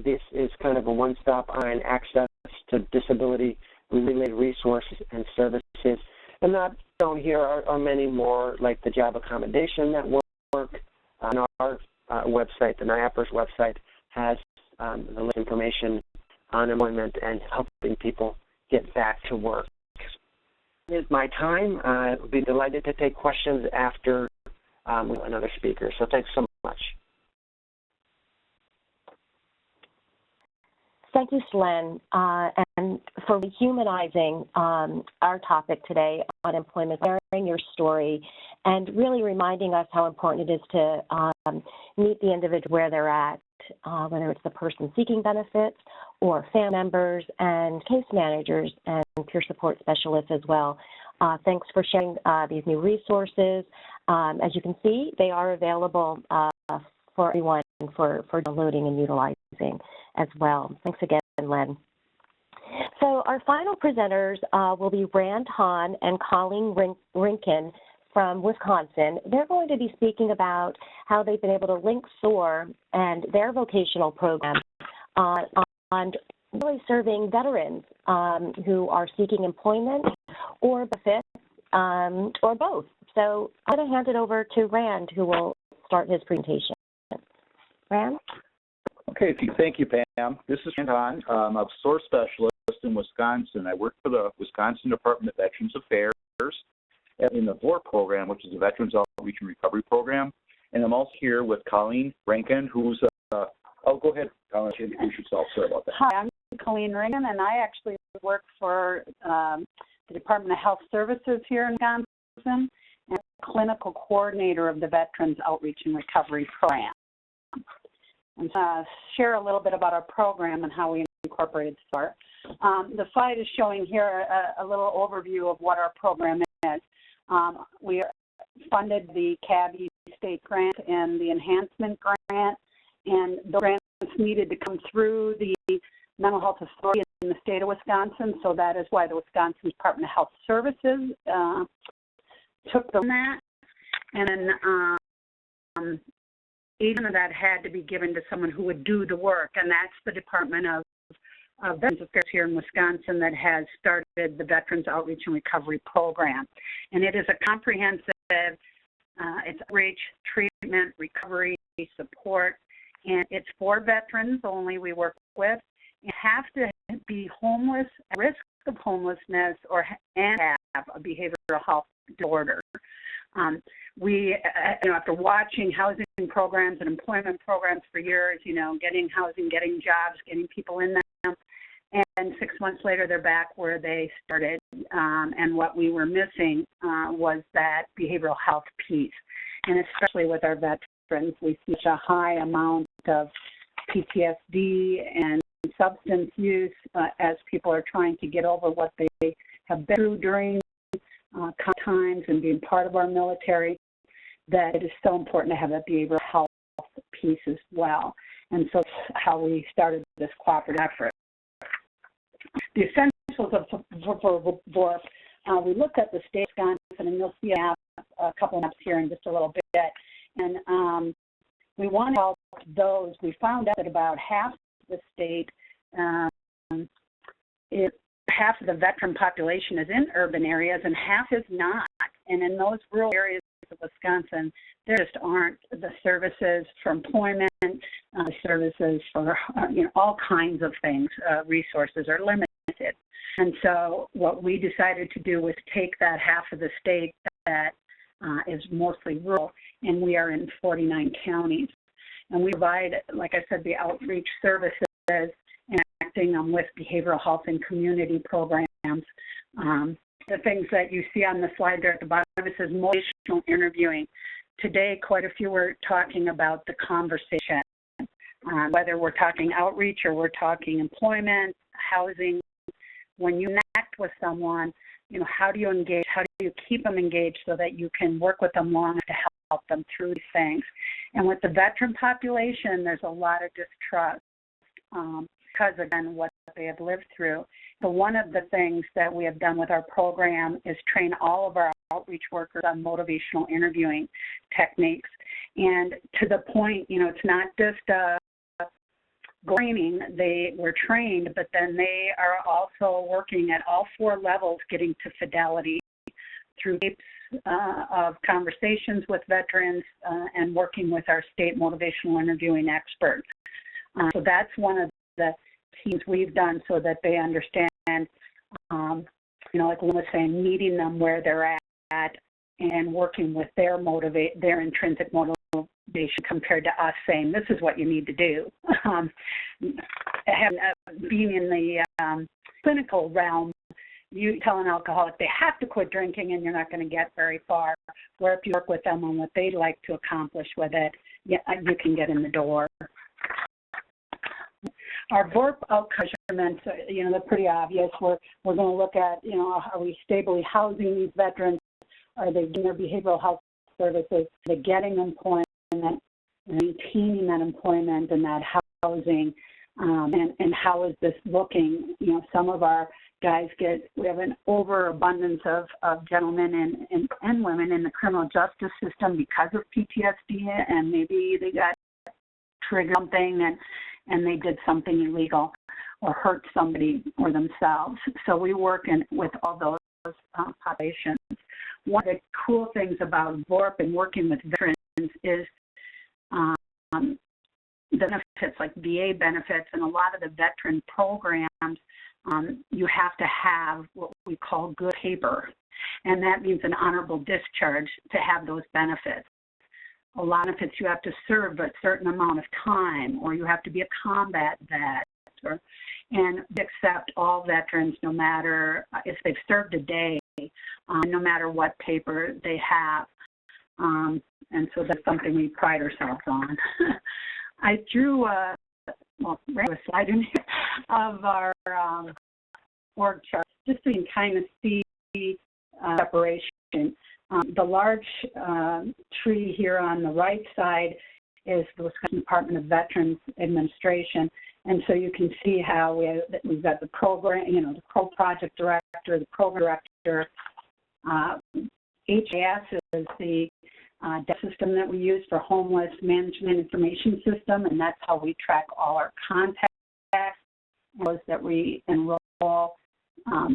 this is kind of a one-stop online access to disability-related resources and services. And not shown here are many more, like the job accommodation network. On our website, the NIAPR's website, has the latest information on employment and helping people get back to work. It is my time. I'll be delighted to take questions after another speaker. So thanks so much. Thank you, Glenn, and for rehumanizing our topic today on employment, sharing your story, and really reminding us how important it is to meet the individual where they're at, whether it's the person seeking benefits or family members and case managers and peer support specialists as well. Thanks for sharing these new resources. As you can see, they are available for everyone for downloading and utilizing as well. Thanks again, Len. So our final presenters will be Rand Hahn and Colleen Rinkin from Wisconsin. They're going to be speaking about how they've been able to link SOAR and their vocational program on really serving veterans who are seeking employment or benefits or both. So I'm going to hand it over to Rand, who will start his presentation. Rand? Okay, thank you, Pam. This is Rand Hahn. I'm a SOAR specialist in Wisconsin. I work for the Wisconsin Department of Veterans Affairs in the VOR program, which is the Veterans Outreach and Recovery Program. And I'm also here with Colleen Rankin, who's oh, go ahead, Colleen, introduce yourself. Sorry about that. Hi, I'm Colleen Rankin, and I actually work for the Department of Health Services here in Wisconsin, and clinical coordinator of the Veterans Outreach and Recovery Program. And share a little bit about our program and how we incorporated SOAR. The slide is showing here a little overview of what our program is. We funded the CAB state grant and the enhancement grant, and the grants needed to come through the mental health authority in the state of Wisconsin, so that is why the Wisconsin Department of Health Services took them that. And then even of that had to be given to someone who would do the work, and that's the Department of Veterans Affairs here in Wisconsin that has started the Veterans Outreach and Recovery Program. And it is a comprehensive, it's outreach, treatment, recovery, support, and it's for veterans only we work with. You have to be homeless, at risk of homelessness, and have a behavioral health disorder. We, after watching housing programs and employment programs for years, getting housing, getting jobs, getting people in them, and 6 months later they're back where they started. And what we were missing was that behavioral health piece. And especially with our veterans, we see such a high amount of PTSD and substance use as people are trying to get over what they have been through during times and being part of our military, that it is so important to have that behavioral health piece as well. And so that's how we started this cooperative effort. The essentials of VORP, we looked at the state of Wisconsin, and you'll see a couple of maps here in just a little bit. And we want to help those. We found out that about half the state half of the veteran population is in urban areas and half is not. And in those rural areas of Wisconsin, there just aren't the services for employment, services for all kinds of things. Resources are limited. And so what we decided to do was take that half of the state that is mostly rural, and we are in 49 counties. And we provide, like I said, the outreach services and acting with behavioral health and community programs. The things that you see on the slide there at the bottom, it says motivational interviewing. Today, quite a few were talking about the conversation, whether we're talking outreach or we're talking employment, housing. When you connect with someone, how do you engage? How do you keep them engaged so that you can work with them long to help them through these things? And with the veteran population, there's a lot of distrust because, again, what they have lived through. So one of the things that we have done with our program is train all of our outreach workers on motivational interviewing techniques. And to the point, it's not just training, they were trained, but then they are also working at all 4 levels getting to fidelity through tapes of conversations with veterans and working with our state motivational interviewing experts. So that's one of the teams we've done so that they understand, like Lynn was saying, meeting them where they're at and working with their intrinsic motivation compared to us saying, this is what you need to do. Being in the clinical realm, you tell an alcoholic they have to quit drinking and you're not going to get very far. Where if you work with them on what they'd like to accomplish with it, you can get in the door. Our VORP outcome measurements, they're pretty obvious. We're going to look at, are we stably housing these veterans? Are they getting their behavioral health services? Are they getting employment, maintaining that employment and that housing? And how is this looking? Some of our guys we have an overabundance of gentlemen and women in the criminal justice system because of PTSD, and maybe they got triggered something and they did something illegal or hurt somebody or themselves. So we work with all those populations. One of the cool things about VORP and working with veterans is benefits like VA benefits, and a lot of the veteran programs, you have to have what we call good paper, and that means an honorable discharge to have those benefits. A lot of benefits you have to serve a certain amount of time, or you have to be a combat vet, and accept all veterans no matter if they've served a day, no matter what paper they have. And so that's something we pride ourselves on. I drew a slide in here of our org chart, just so you can kind of see separation. The large tree here on the right side is the Wisconsin Department of Veterans Administration, and so you can see how we've got the program, the project director, the program director. HAS is the system that we use for homeless management information system, and that's how we track all our contacts, those that we enroll.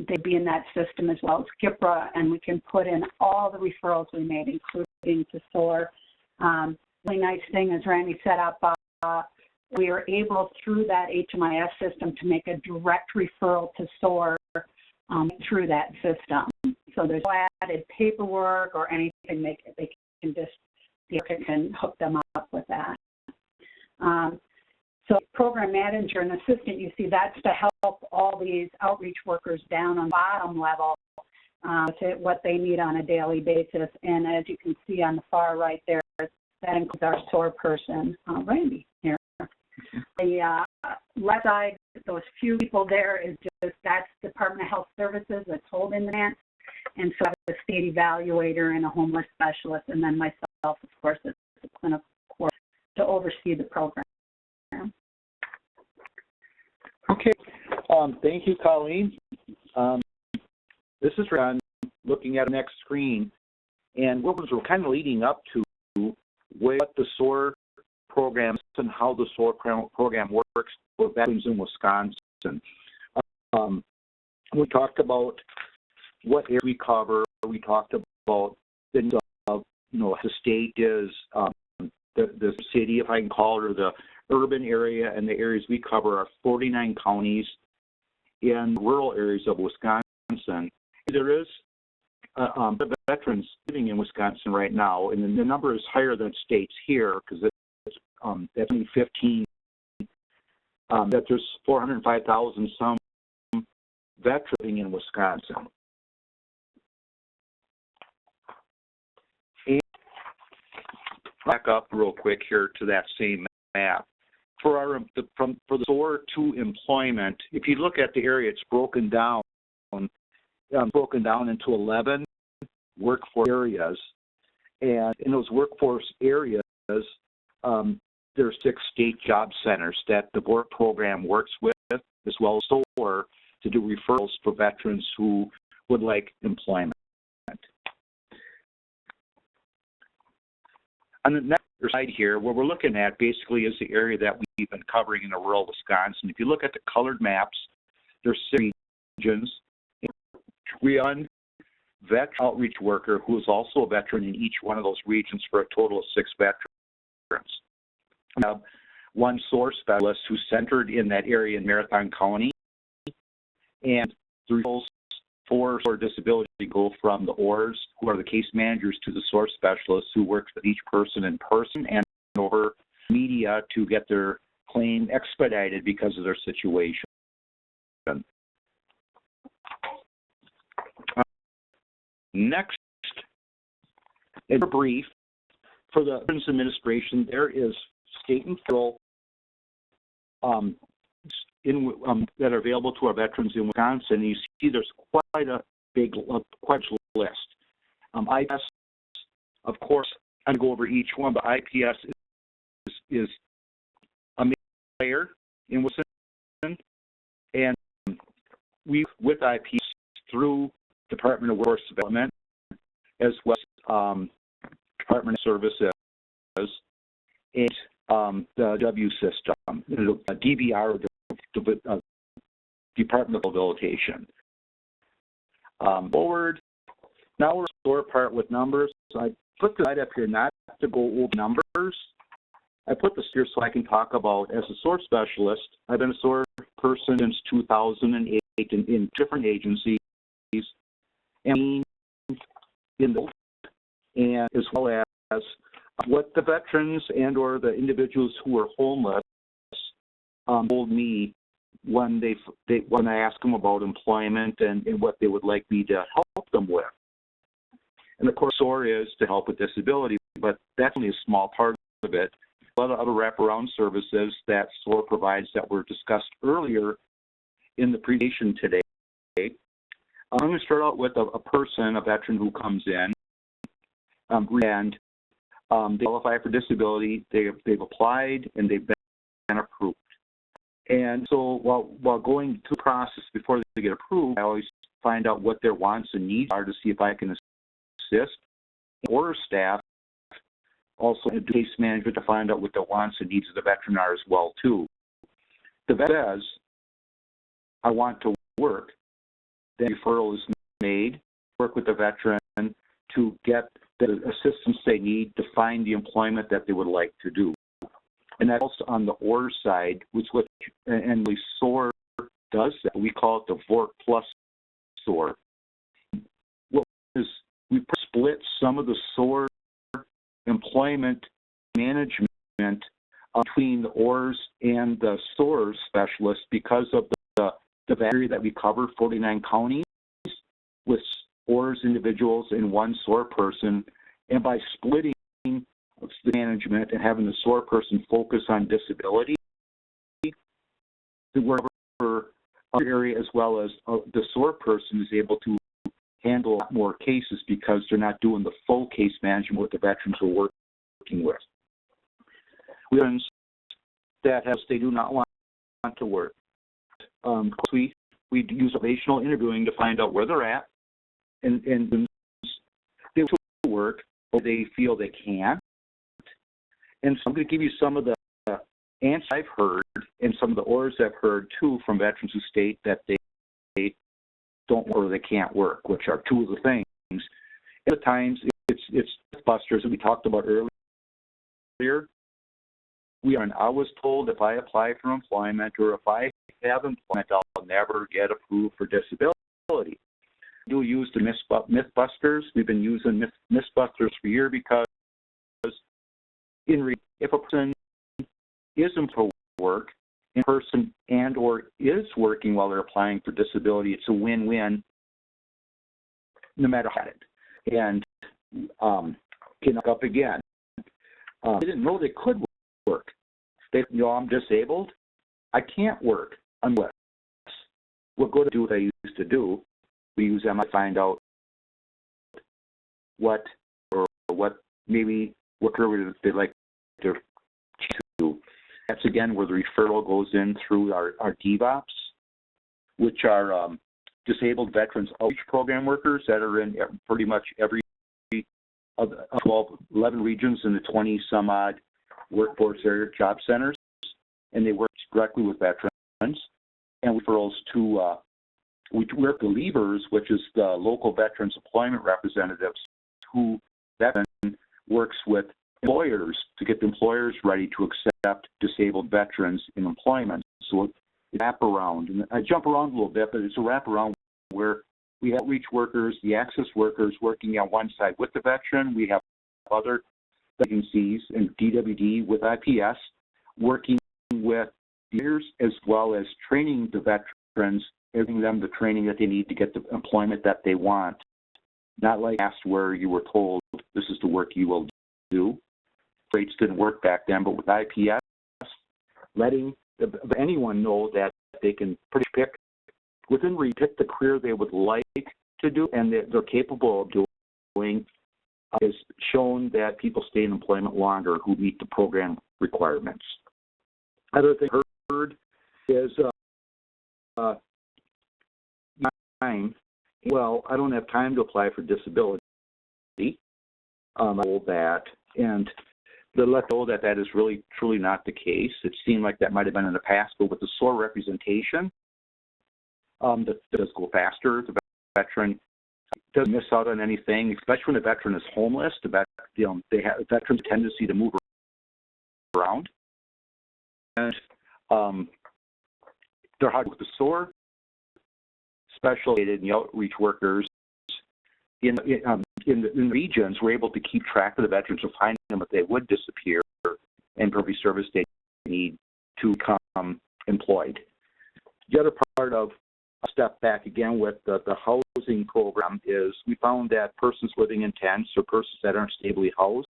They'd be in that system as well as GIPRA, and we can put in all the referrals we made, including to SOAR. Really nice thing is Randy set up, we are able through that HMIS system to make a direct referral to SOAR through that system. So there's no added paperwork or anything. They can just, the worker can hook them up with that. So program manager and assistant, you see that's to help all these outreach workers down on the bottom level to what they need on a daily basis. And as you can see on the far right there, that includes our SOAR person, Randy here. The left side, those few people there is just, that's Department of Health Services that's holding that. And so I have a state evaluator and a homeless specialist, and then myself, of course, as the clinical coordinator to oversee the program. Okay. Thank you, Colleen. This is Ron looking at the next screen, and we're kind of leading up to what the SOAR programs and how the SOAR program works for veterans in Wisconsin. We talked about what area we cover. We talked about the the state is the city, if I can call it, or the urban area, and the areas we cover are 49 counties in rural areas of Wisconsin. There is veterans living in Wisconsin right now, and the number is higher than states here because it's at 2015 that there's 405,000 some veterans in Wisconsin. And back up real quick here to that same map. For the SOAR to employment, if you look at the area, it's broken down into 11 workforce areas, and in those workforce areas, there are 6 state job centers that the VORP program works with, as well as SOAR, to do referrals for veterans who would like employment. On the next slide here, what we're looking at basically is the area that we've been covering in rural Wisconsin. If you look at the colored maps, there's 6 regions. We have one veteran outreach worker who is also a veteran in each one of those regions for a total of 6 veterans. We have one SOAR specialist who's centered in that area in Marathon County, and the referrals for SOAR disability go from the ORs, who are the case managers, to the SOAR specialists who work with each person in person and over media to get their claim expedited because of their situation. Next, in brief, for the Veterans Administration, there is state and federal that are available to our veterans in Wisconsin. You see there's quite a big list. IPS, of course, I'm going to go over each one, but IPS is a major player in Wisconsin, and we, with IPS, through Department of Workforce Development, as well as Department of Services, and the W system, DBR, Department of Rehabilitation. Forward, now we're SOAR part with numbers. So I put the slide up here not to go over numbers. I put this here so I can talk about, as a SOAR specialist, I've been a SOAR person since 2008 in different agencies, and in the, and as well as what the veterans and or the individuals who are homeless told me when when I asked them about employment and what they would like me to help them with. And of course, SOAR is to help with disability, but that's only a small part of it. A lot of other wraparound services that SOAR provides that were discussed earlier in the presentation today. I'm going to start out with a person, a veteran who comes in, and they qualify for disability. They've applied and they've been approved. And so while going through the process before they get approved, I always find out what their wants and needs are to see if I can assist. Or staff also do case management to find out what the wants and needs of the veteran are as well too. The vet says, I want to work. Then referral is made, work with the veteran to get the assistance they need to find the employment that they would like to do. And that's also on the OR side, which what and the SOAR does that. We call it the VORP plus SOAR. What is we split some of the SOAR employment management between the ORs and the SOAR specialists because of the area that we cover, 49 counties, with ORs individuals and one SOAR person. And by splitting the management and having the SOAR person focus on disability, wherever other area as well as the SOAR person is able to handle more cases because they're not doing the full case management with the veterans we're working with. We have that they do not want to work. We use observational interviewing to find out where they're at and they want to work or they feel they can. And so I'm going to give you some of the answers I've heard and some of the orders I've heard too from veterans who state that they don't or they can't work, which are two of the things. At times it's Mythbusters that we talked about earlier. I was told if I apply for employment or if I have employment, I'll never get approved for disability. We do use the Mythbusters. We've been using Mythbusters for years because if a person isn't to work in person and or is working while they're applying for disability, it's a win-win no matter how it. And can up again. They didn't know they could work. They, I'm disabled. I can't work unless we'll go to do what I used to do. We use them to find out what maybe what career they'd like to do. That's again where the referral goes in through our DVOPs, which are disabled veterans outreach program workers that are in pretty much every of the 11 regions in the 20 some odd workforce area job centers, and they work directly with veterans and referrals to we work the levers, which is the local veterans employment representatives, who veteran works with employers to get the employers ready to accept disabled veterans in employment. So it's a wraparound, and I jump around a little bit, but it's a wraparound where we have outreach workers, the access workers working on one side with the veteran. We have other agencies and DWD with IPS working with leaders as well as training the veterans, giving them the training that they need to get the employment that they want. Not like past where you were told this is the work you will do. Rates didn't work back then, but with IPS, letting anyone know that they can pretty pick within pick the career they would like to do and that they're capable of doing has shown that people stay in employment longer who meet the program requirements. Other thing I heard is time. Well, I don't have time to apply for disability. I know that, and to let know that that is really truly not the case. It seemed like that might have been in the past, but with the SOAR representation, that does go faster. The veteran doesn't miss out on anything, especially when the veteran is homeless. They have veterans' tendency to move around, and they're hard with the SOAR. Specialized in the outreach workers in the regions were able to keep track of the veterans and find them if they would disappear and every service they need to become employed. The other part of a step back again with the housing program is we found that persons living in tents or persons that aren't stably housed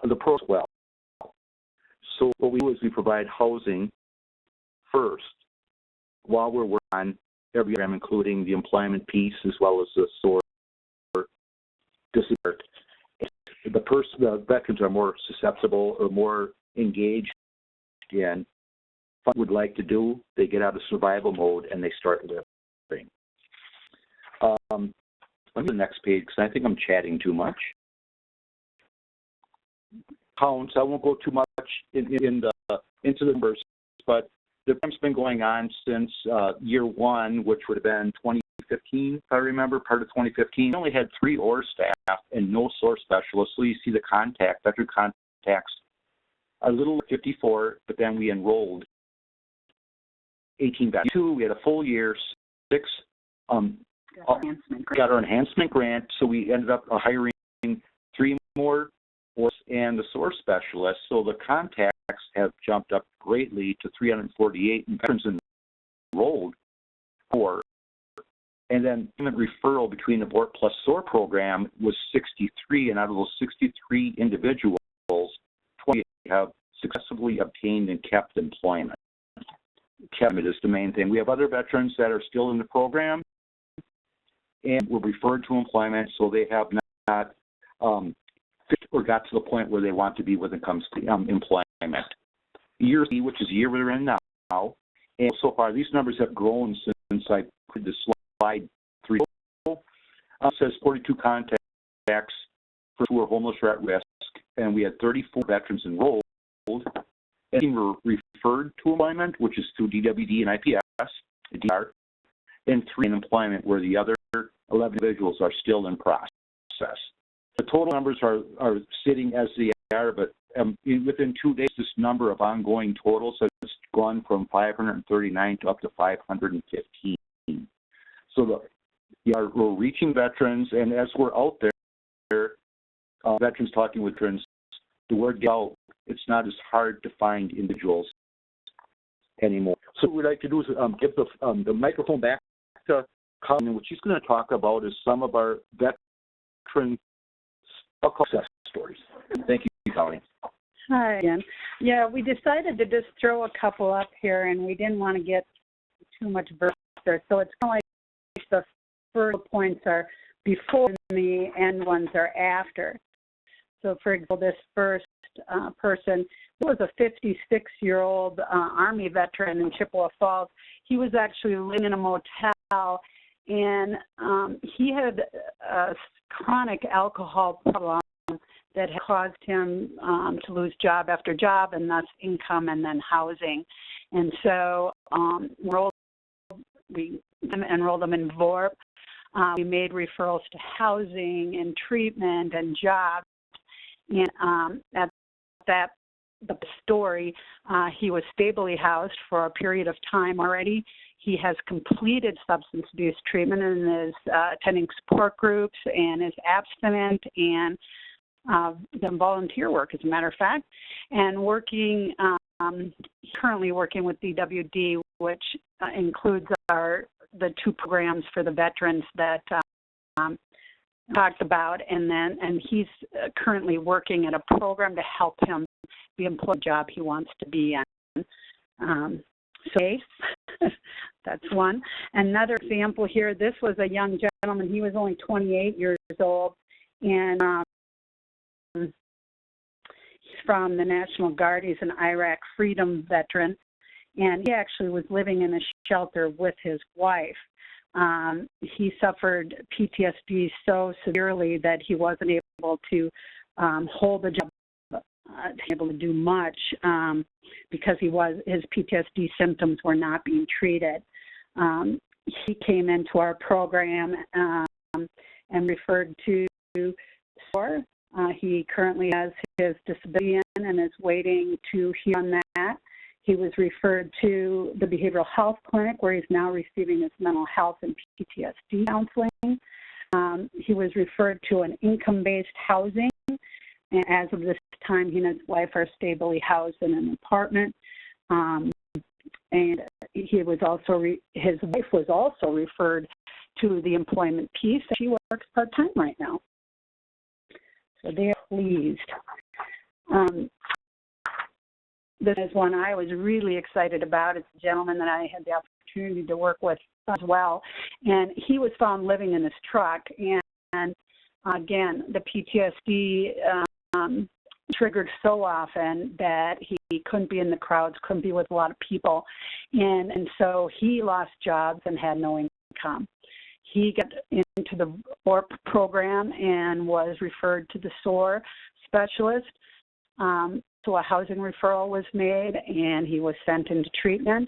are the pros well. So what we do is we provide housing first while we're working on every program, including the employment piece as well as the SOAR disability. The veterans are more susceptible or more engaged in what they would like to do. They get out of survival mode and they start living. Let me go to the next page because I think I'm chatting too much. Counts. I won't go too much into the numbers, but the program's been going on since year one, which would have been 2015, if I remember, part of 2015. We only had 3 OR staff and no SOAR specialists. So you see the veteran contacts, a little over 54, but then we enrolled 18 veterans. 2, we had a full year, 6 got our enhancement grant, so we ended up hiring 3 more and the SOAR specialists. So the contacts have jumped up greatly to 348 and veterans enrolled 4. And then referral between the BORT plus SOAR program was 63, and out of those 63 individuals, 20 have successfully obtained and kept employment. Kept is the main thing. We have other veterans that are still in the program and were referred to employment, so they have not or got to the point where they want to be when it comes to employment. Year C, which is the year we're in now, and so far these numbers have grown since I put the slide 3. It says 42 contacts for who are homeless or at risk, and we had 34 veterans enrolled, and were referred to employment, which is through DWD and IPS, and 3 in employment, where the other 11 individuals are still in process. The total numbers are sitting as they are, but within 2 days, this number of ongoing totals has gone from 539 to up to 515. So we're reaching veterans, and as we're out there, veterans talking with veterans, the word gets out, it's not as hard to find individuals anymore. So what we'd like to do is give the microphone back to Colleen, and what she's going to talk about is some of our veteran success stories. Thank you, Colleen. Hi again. Yeah, we decided to just throw a couple up here, and we didn't want to get too much verse there. So it's kind of like the first points are before and the end ones are after. So, for example, this first person was a 56-year-old Army veteran in Chippewa Falls. He was actually living in a motel, and he had a chronic alcohol problem that had caused him to lose job after job, and thus income and then housing. And so we enrolled him in VORP. We made referrals to housing and treatment and jobs. And at the story, he was stably housed for a period of time already. He has completed substance abuse treatment and is attending support groups and is abstinent and done volunteer work, as a matter of fact, and working, currently working with DWD, which includes the two programs for the veterans that talked about, and he's currently working at a program to help him be employed job he wants to be in. So that's one. Another example here, this was a young gentleman. He was only 28 years old, and he's from the National Guard. He's an Iraq Freedom veteran, and he actually was living in a shelter with his wife. He suffered PTSD so severely that he wasn't able to hold a job, able to do much because his PTSD symptoms were not being treated. He came into our program and referred to SOAR. He currently has his disability and is waiting to hear on that. He was referred to the behavioral health clinic, where he's now receiving his mental health and PTSD counseling. He was referred to an income-based housing, and as of this time, he and his wife are stably housed in an apartment. And he was also his wife was also referred to the employment piece. She works part-time right now, so they are pleased. This is one I was really excited about. It's a gentleman that I had the opportunity to work with as well. And he was found living in his truck. And again, the PTSD triggered so often that he couldn't be in the crowds, couldn't be with a lot of people. And so he lost jobs and had no income. He got into the VORP program and was referred to the SOAR specialist. So a housing referral was made, and he was sent into treatment.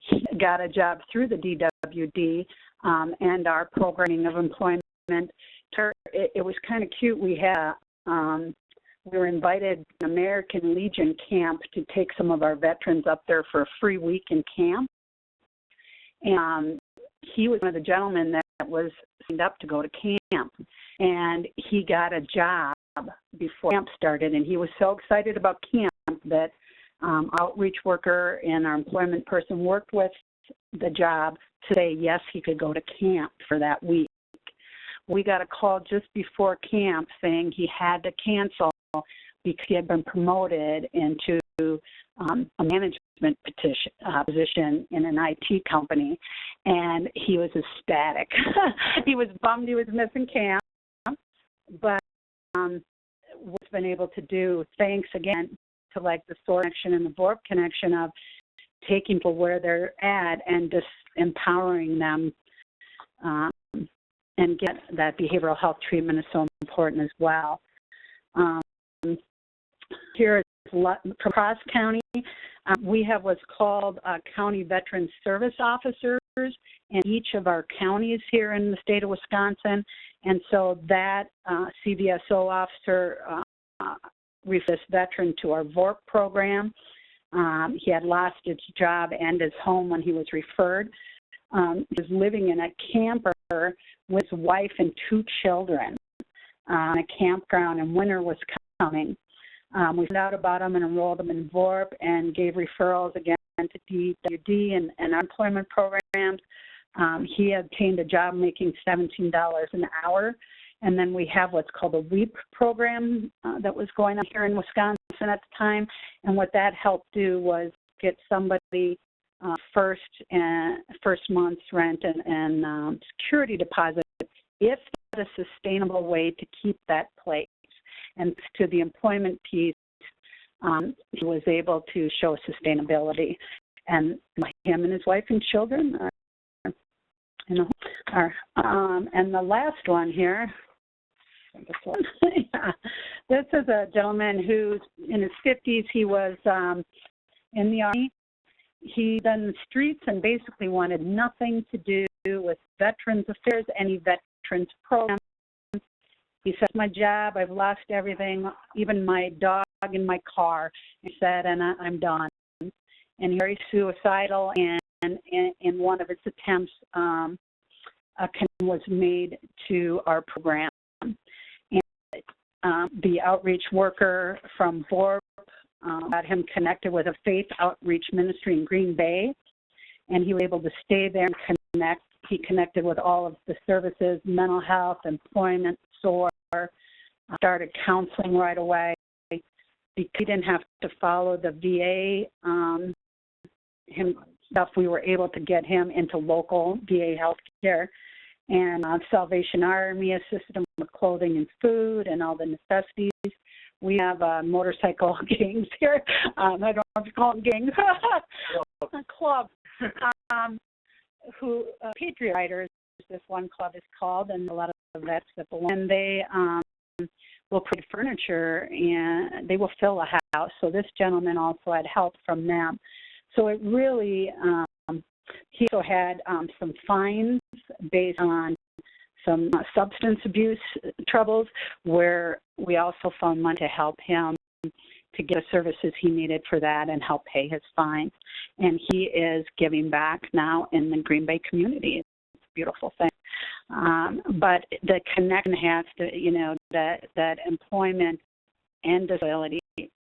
He got a job through the DWD and our programming of employment. It was kind of cute. We were invited to an American Legion camp to take some of our veterans up there for a free week in camp. And he was one of the gentlemen that was signed up to go to camp, and he got a job before camp started, and he was so excited about camp that outreach worker and our employment person worked with the job to say yes, he could go to camp for that week. We got a call just before camp saying he had to cancel because he had been promoted into a management position in an IT company, and he was ecstatic. He was bummed he was missing camp, but what's been able to do, thanks again to like the SOAR connection and the VORP connection of taking people where they're at and just empowering them and get that behavioral health treatment is so important as well. Here is across county, we have what's called county veteran service officers in each of our counties here in the state of Wisconsin. And so that CVSO officer referred this veteran to our VORP program. He had lost his job and his home when he was referred. He was living in a camper with his wife and two children on a campground, and winter was coming. We found out about him and enrolled him in VORP and gave referrals again to DWD and unemployment programs. He obtained a job making $17 an hour. And then we have what's called a WEEP program that was going on here in Wisconsin at the time. And what that helped do was get somebody first month's rent and security deposit if that's a sustainable way to keep that place. And to the employment piece, he was able to show sustainability. And him and his wife and children are and the last one here, this is a gentleman who's in his 50s. He was in the Army. He done the streets and basically wanted nothing to do with Veterans Affairs, any veterans program. He said, my job, I've lost everything, even my dog and my car. He said, and I'm done. And he's very suicidal, and in one of his attempts, a connection was made to our program. The outreach worker from VORP got him connected with a faith outreach ministry in Green Bay, and he was able to stay there and connect. He connected with all of the services, mental health, employment, SOAR, started counseling right away. He didn't have to follow the VA stuff. We were able to get him into local VA health care. And Salvation Army assisted him with clothing and food and all the necessities. We have motorcycle gangs here. I don't know if you call them gangs. Club. Patriot Riders, this one club is called, and a lot of vets that belong. And they will provide furniture, and they will fill a house. So this gentleman also had help from them. So it really... he also had some fines based on some substance abuse troubles, where we also found money to help him to get the services he needed for that and help pay his fines. And he is giving back now in the Green Bay community. It's a beautiful thing. But the connection has to, that employment and disability,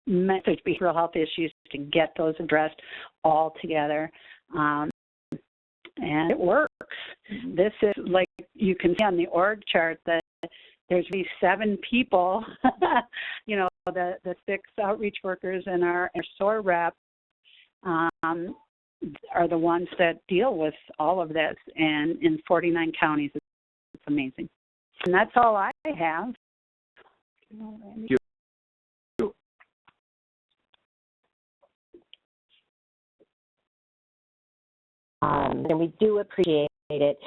message behavioral health issues, to get those addressed all together. And it works. This is, like you can see on the org chart, that there's these 7 people, the 6 outreach workers and our SOAR rep are the ones that deal with all of this, and in 49 counties. It's amazing. And that's all I have. Thank you. And we do appreciate it.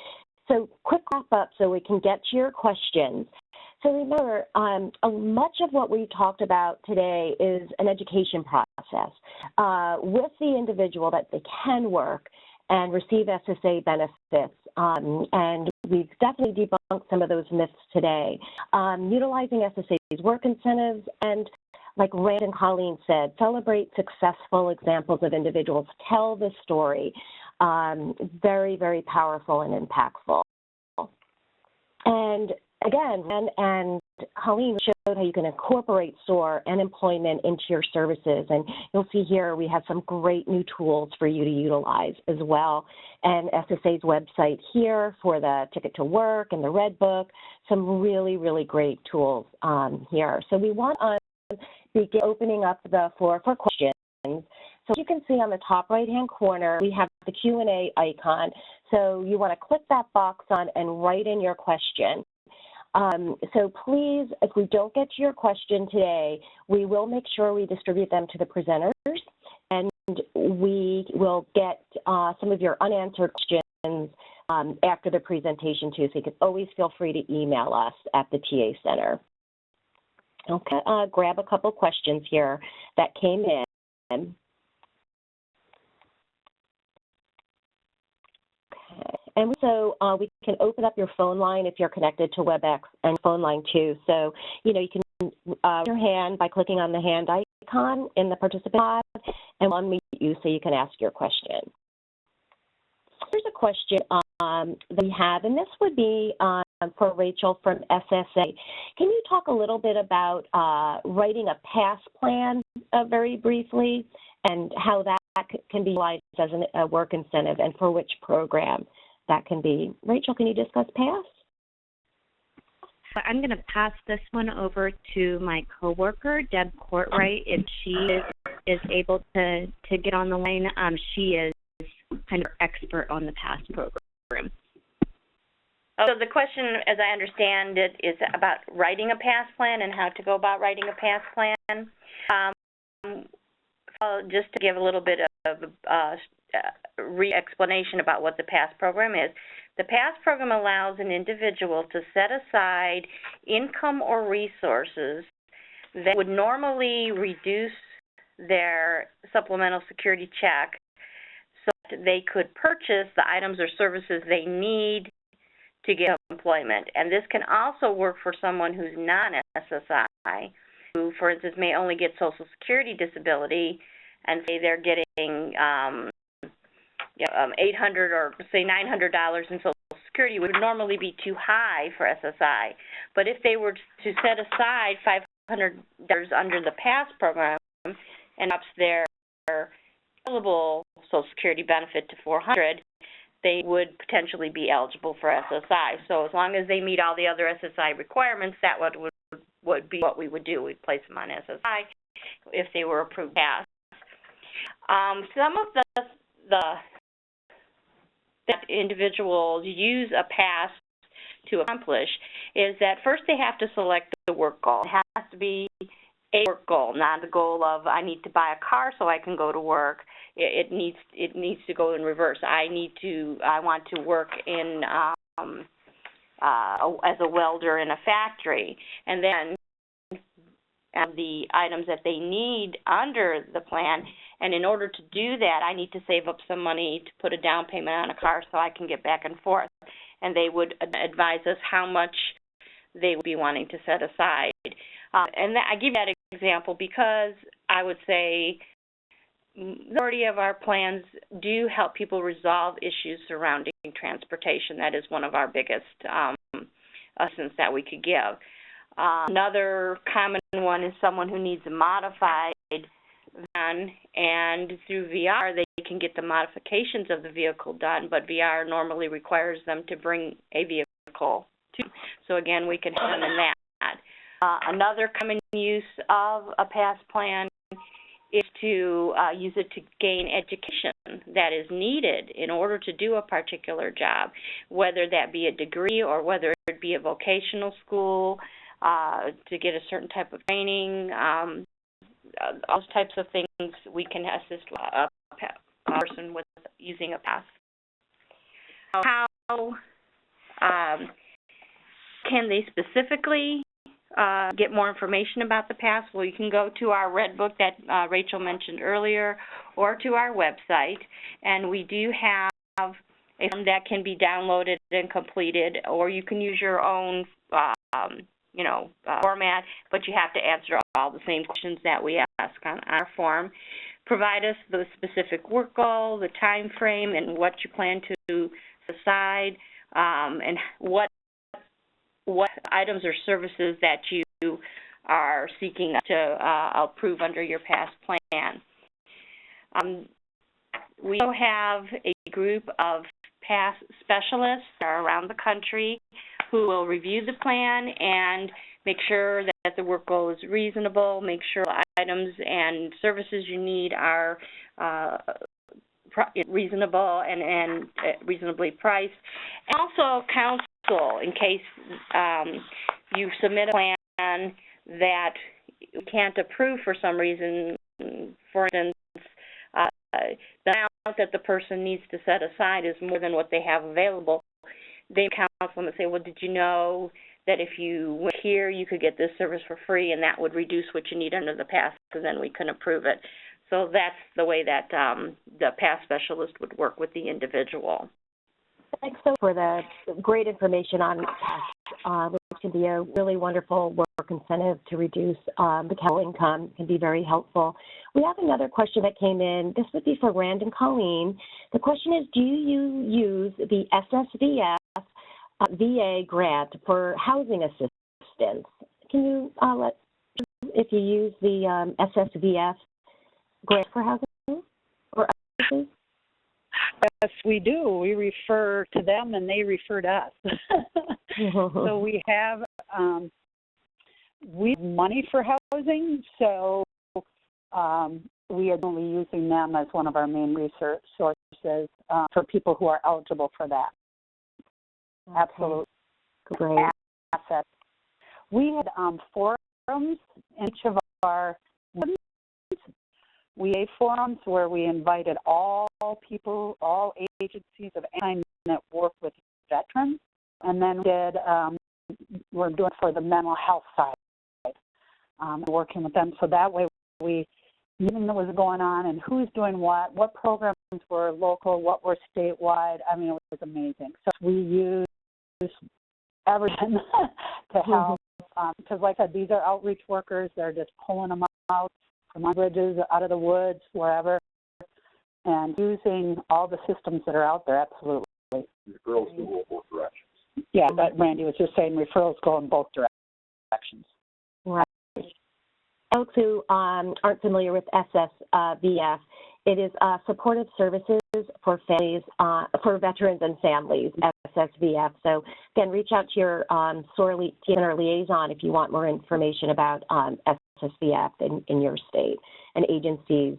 So quick wrap up so we can get to your questions. So remember, much of what we talked about today is an education process with the individual that they can work and receive SSA benefits. And we've definitely debunked some of those myths today. Utilizing SSA's work incentives, and like Rand and Colleen said, celebrate successful examples of individuals. Tell the story. Very, very powerful and impactful. And again, Rand and Colleen showed how you can incorporate SOAR and employment into your services. And you'll see here we have some great new tools for you to utilize as well. And SSA's website here for the Ticket to Work and the Red Book, some really, really great tools here. So we want to begin opening up the floor for questions. So you can see on the top right-hand corner, we have the Q&A icon. So you want to click that box on and write in your question. So please, if we don't get to your question today, we will make sure we distribute them to the presenters, and we will get some of your unanswered questions after the presentation too. So you can always feel free to email us at the TA Center. Okay, grab a couple questions here that came in. And so we can open up your phone line if you're connected to WebEx, and phone line too. So, you can raise your hand by clicking on the hand icon in the participant pod, and we'll unmute you so you can ask your question. Here's a question that we have, and this would be on for Rachel from SSA. Can you talk a little bit about writing a PASS plan very briefly and how that can be utilized as a work incentive and for which program that can be? Rachel, can you discuss PASS? I'm going to pass this one over to my coworker, Deb Courtwright, if she is able to get on the line. She is kind of expert on the PASS program. So the question, as I understand it, is about writing a PASS plan and how to go about writing a PASS plan. Just to give a little bit of re-explanation about what the PASS program is. The PASS program allows an individual to set aside income or resources that would normally reduce their supplemental security check so that they could purchase the items or services they need to get employment. And this can also work for someone who's not an SSI, who, for instance, may only get Social Security disability and say they're getting $800 or say $900 in Social Security, would normally be too high for SSI. But if they were to set aside $500 under the PASS program and ups their eligible Social Security benefit to $400, they would potentially be eligible for SSI. So as long as they meet all the other SSI requirements, that would be what we would do. We'd place them on SSI if they were approved PASS. Some of that individuals use a PASS to accomplish is that first they have to select the work goal. It has to be a work goal, not the goal of I need to buy a car so I can go to work. It needs to go in reverse. I want to work in as a welder in a factory, and then the items that they need under the plan. And in order to do that, I need to save up some money to put a down payment on a car so I can get back and forth. And they would advise us how much they would be wanting to set aside. And I give that example because I would say the majority of our plans do help people resolve issues surrounding transportation. That is one of our biggest assistance that we could give. Another common one is someone who needs a modified van, and through VR they can get the modifications of the vehicle done, but VR normally requires them to bring a vehicle too. So again, we can help them in that. Another common use of a PASS plan is to use it to gain education that is needed in order to do a particular job, whether that be a degree or whether it be a vocational school, to get a certain type of training, those types of things we can assist a person with using a PASS. How can they specifically get more information about the PASS? Well, you can go to our red book that Rachel mentioned earlier, or to our website, and we do have a form that can be downloaded and completed, or you can use your own format, but you have to answer all the same questions that we ask on our form. Provide us the specific work goal, the time frame, and what you plan to decide, and what items or services that you are seeking to approve under your PASS plan. We also have a group of PASS specialists around the country who will review the plan and make sure that the work goal is reasonable, make sure the items and services you need are reasonable and reasonably priced. And also counsel in case you submit a plan that you can't approve for some reason. For instance, the amount that the person needs to set aside is more than what they have available. They counsel them and say, well, did you know that if you went here, you could get this service for free, and that would reduce what you need under the PASS, and then we can approve it. So that's the way that the PASS specialist would work with the individual. Thanks so for the great information on PASS, which can be a really wonderful work incentive to reduce the capital income. Can be very helpful. We have another question that came in. This would be for Rand and Colleen. The question is, do you use the SSVF VA grant for housing assistance. Can you if you use the SSVF grant for housing or others? Yes, we do. We refer to them and they refer to us. So we have money for housing, so we are only using them as one of our main research sources for people who are eligible for that. Okay. Absolutely. Great. Assets. We had forums in each of our forums where we invited all people, all agencies of any kind that work with veterans, and then we're doing for the mental health side, working with them. So that way we knew what was going on and who's doing what programs were local, what were statewide. I mean, it was amazing. So we used everything to help, because like I said, these are outreach workers. They're just pulling them out from the bridges, out of the woods, wherever, and using all the systems that are out there, absolutely. Referrals go in both directions. Yeah, but Randy was just saying referrals go in both directions. Right. Folks who aren't familiar with SSVF, it is supportive services for families, for veterans and families, SSVF. So again, reach out to your SOAR Center liaison if you want more information about SSVF in your state and agencies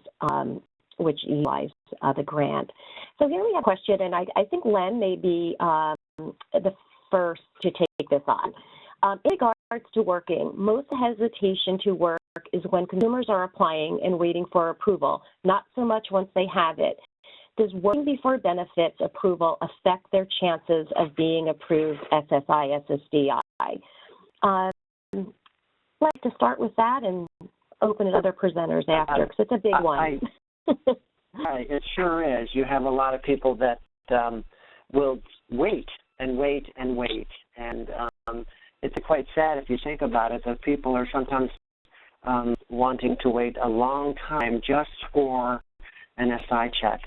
which utilize the grant. So here we have a question, and I think Len may be the first to take this on. In regards to working, most hesitation to work is when consumers are applying and waiting for approval, not so much once they have it. Does working before benefits approval affect their chances of being approved SSI, SSDI? I'd like to start with that and open it to other presenters after, because it's a big one. It sure is. You have a lot of people that will wait and wait and wait, and it's quite sad if you think about it, that people are sometimes wanting to wait a long time just for an SI check.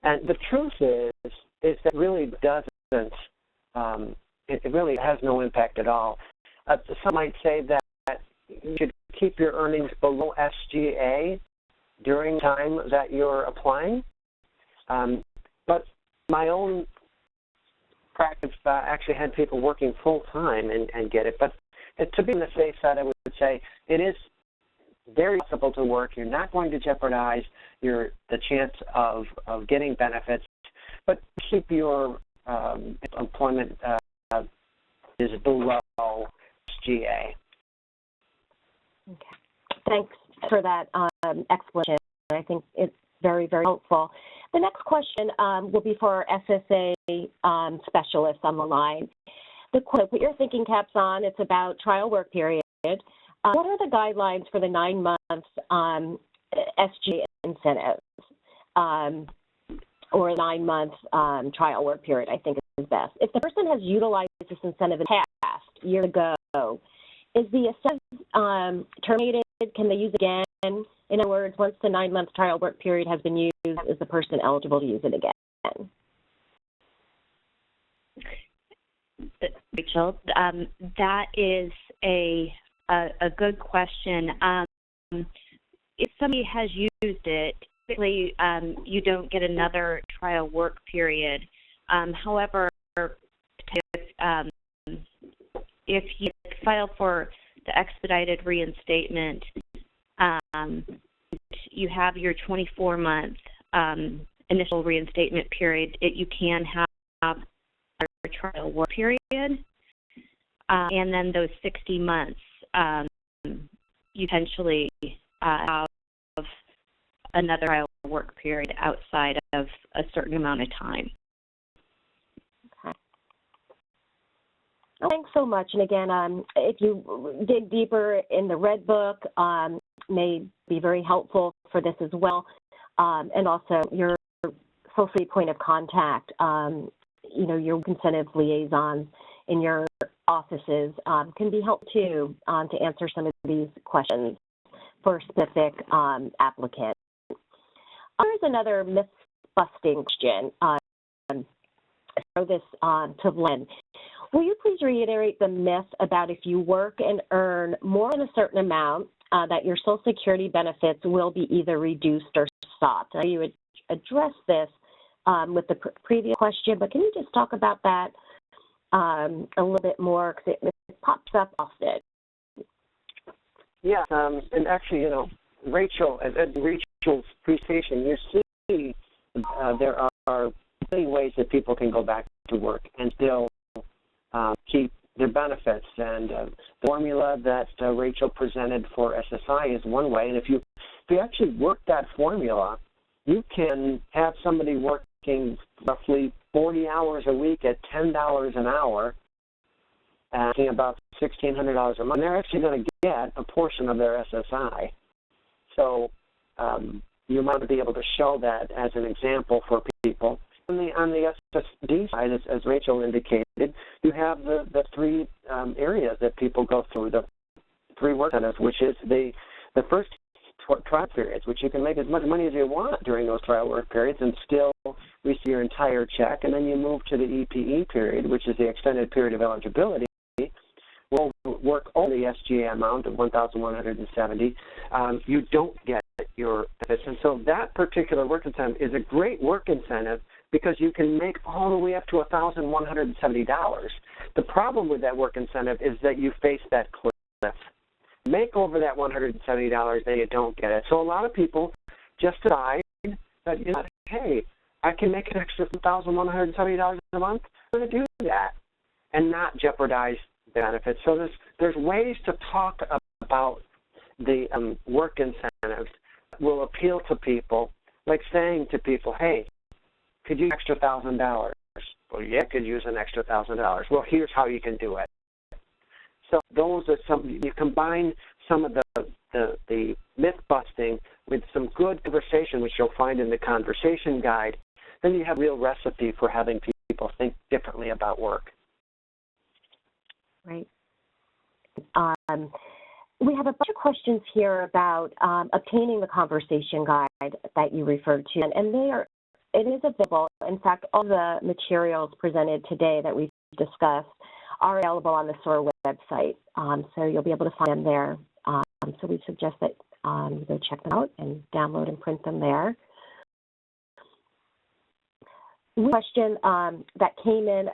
And the truth is that it really doesn't, it really has no impact at all. Some might say that you should keep your earnings below SGA during the time that you're applying. But my own practice actually had people working full-time and get it. But to be on the safe side, I would say it is very possible to work. You're not going to jeopardize the chance of getting benefits, but keep your employment is below SGA. Okay. Thanks for that explanation. I think it's very, very helpful. The next question will be for our SSA specialists on the line. The quote, put your thinking caps on, it's about trial work period. What are the guidelines for the 9 months SGA incentives or 9 months trial work period, I think is best. If the person has utilized this incentive in the past, years ago, is the incentive terminated? Can they use it again? In other words, once the 9 month trial work period has been used, is the person eligible to use it again? Rachel, that is a good question. If somebody has used it, typically you don't get another trial work period. However, if you file for the expedited reinstatement, you have your 24-month initial reinstatement period. You can have a trial work period, and then those 60 months, you potentially have another trial work period outside of a certain amount of time. Okay. Well, thanks so much. And again, if you dig deeper in the Red Book, may be very helpful for this as well. And also your social point of contact, your incentive liaisons in your offices can be helpful too to answer some of these questions for specific applicants. There's another myth-busting question. Throw this to Len. Will you please reiterate the myth about if you work and earn more than a certain amount, that your Social Security benefits will be either reduced or stopped? I know you would address this with the previous question, but can you just talk about that a little bit more, because it pops up often? Yeah, and actually, you know, Rachel, at Rachel's presentation, you see there are many ways that people can go back to work and still keep their benefits. And the formula that Rachel presented for SSI is one way. And if you actually work that formula, you can have somebody working roughly 40 hours a week at $10 an hour, making about $1,600 a month. And they're actually going to get a portion of their SSI. So you might be able to show that as an example for people. On the SSD side, as Rachel indicated, you have the three areas that people go through, the three work centers, which is the first trial periods, which you can make as much money as you want during those trial work periods and still receive your entire check. And then you move to the EPE period, which is the extended period of eligibility. We'll work only the SGA amount of $1,170. You don't get your benefits. And so that particular work incentive is a great work incentive because you can make all the way up to $1,170. The problem with that work incentive is that you face that cliff. Make over that $170, then you don't get it. So a lot of people just decide that, you know, hey, I can make an extra $1,170 a month. I'm going to do that and not jeopardize benefits. So there's ways to talk about the work incentives that will appeal to people, like saying to people, hey, could you use an extra $1,000? Well, yeah, I could use an extra $1,000. Well, here's how you can do it. So those are some, you combine some of the myth busting with some good conversation, which you'll find in the conversation guide, then you have a real recipe for having people think differently about work. Right. We have a bunch of questions here about obtaining the conversation guide that you referred to, and it is available. In fact, all the materials presented today that we've discussed are available on the SOAR website, so you'll be able to find them there. So we suggest that you go check them out and download and print them there. One question that came in,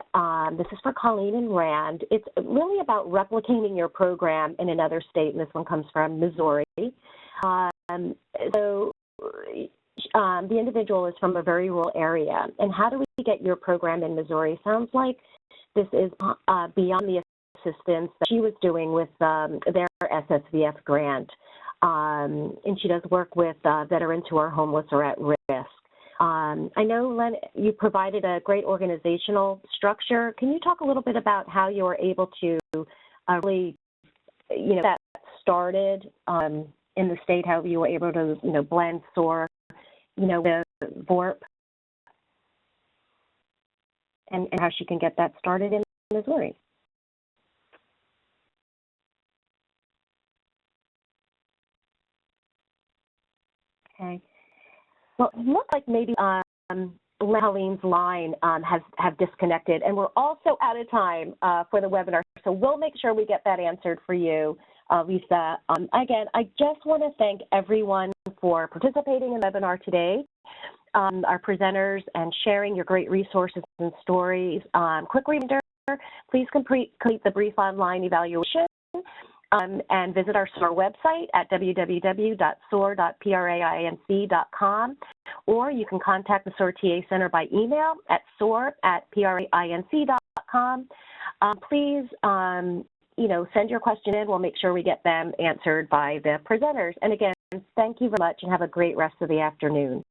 this is for Colleen and Rand. It's really about replicating your program in another state, and this one comes from Missouri. The individual is from a very rural area, and how do we get your program in Missouri? Sounds like this is beyond the assistance that she was doing with their SSVF grant, and she does work with veterans who are homeless or at risk. I know, Len, you provided a great organizational structure. Can you talk a little bit about how you were able to really, you know, that started in the state, how you were able to, you know, blend SOAR, you know, with VORP, and how she can get that started in Missouri? Okay. Well, it looks like maybe Colleen's line have disconnected, and we're also out of time for the webinar, so we'll make sure we get that answered for you, Lisa. Again, I just want to thank everyone for participating in the webinar today, our presenters, and sharing your great resources and stories. Quick reminder, please complete the brief online evaluation. And visit our SOAR website at www.soar.prainc.com, or you can contact the SOAR TA Center by email at soar@prainc.com. Please, you know, send your question in. We'll make sure we get them answered by the presenters. And again, thank you very much, and have a great rest of the afternoon.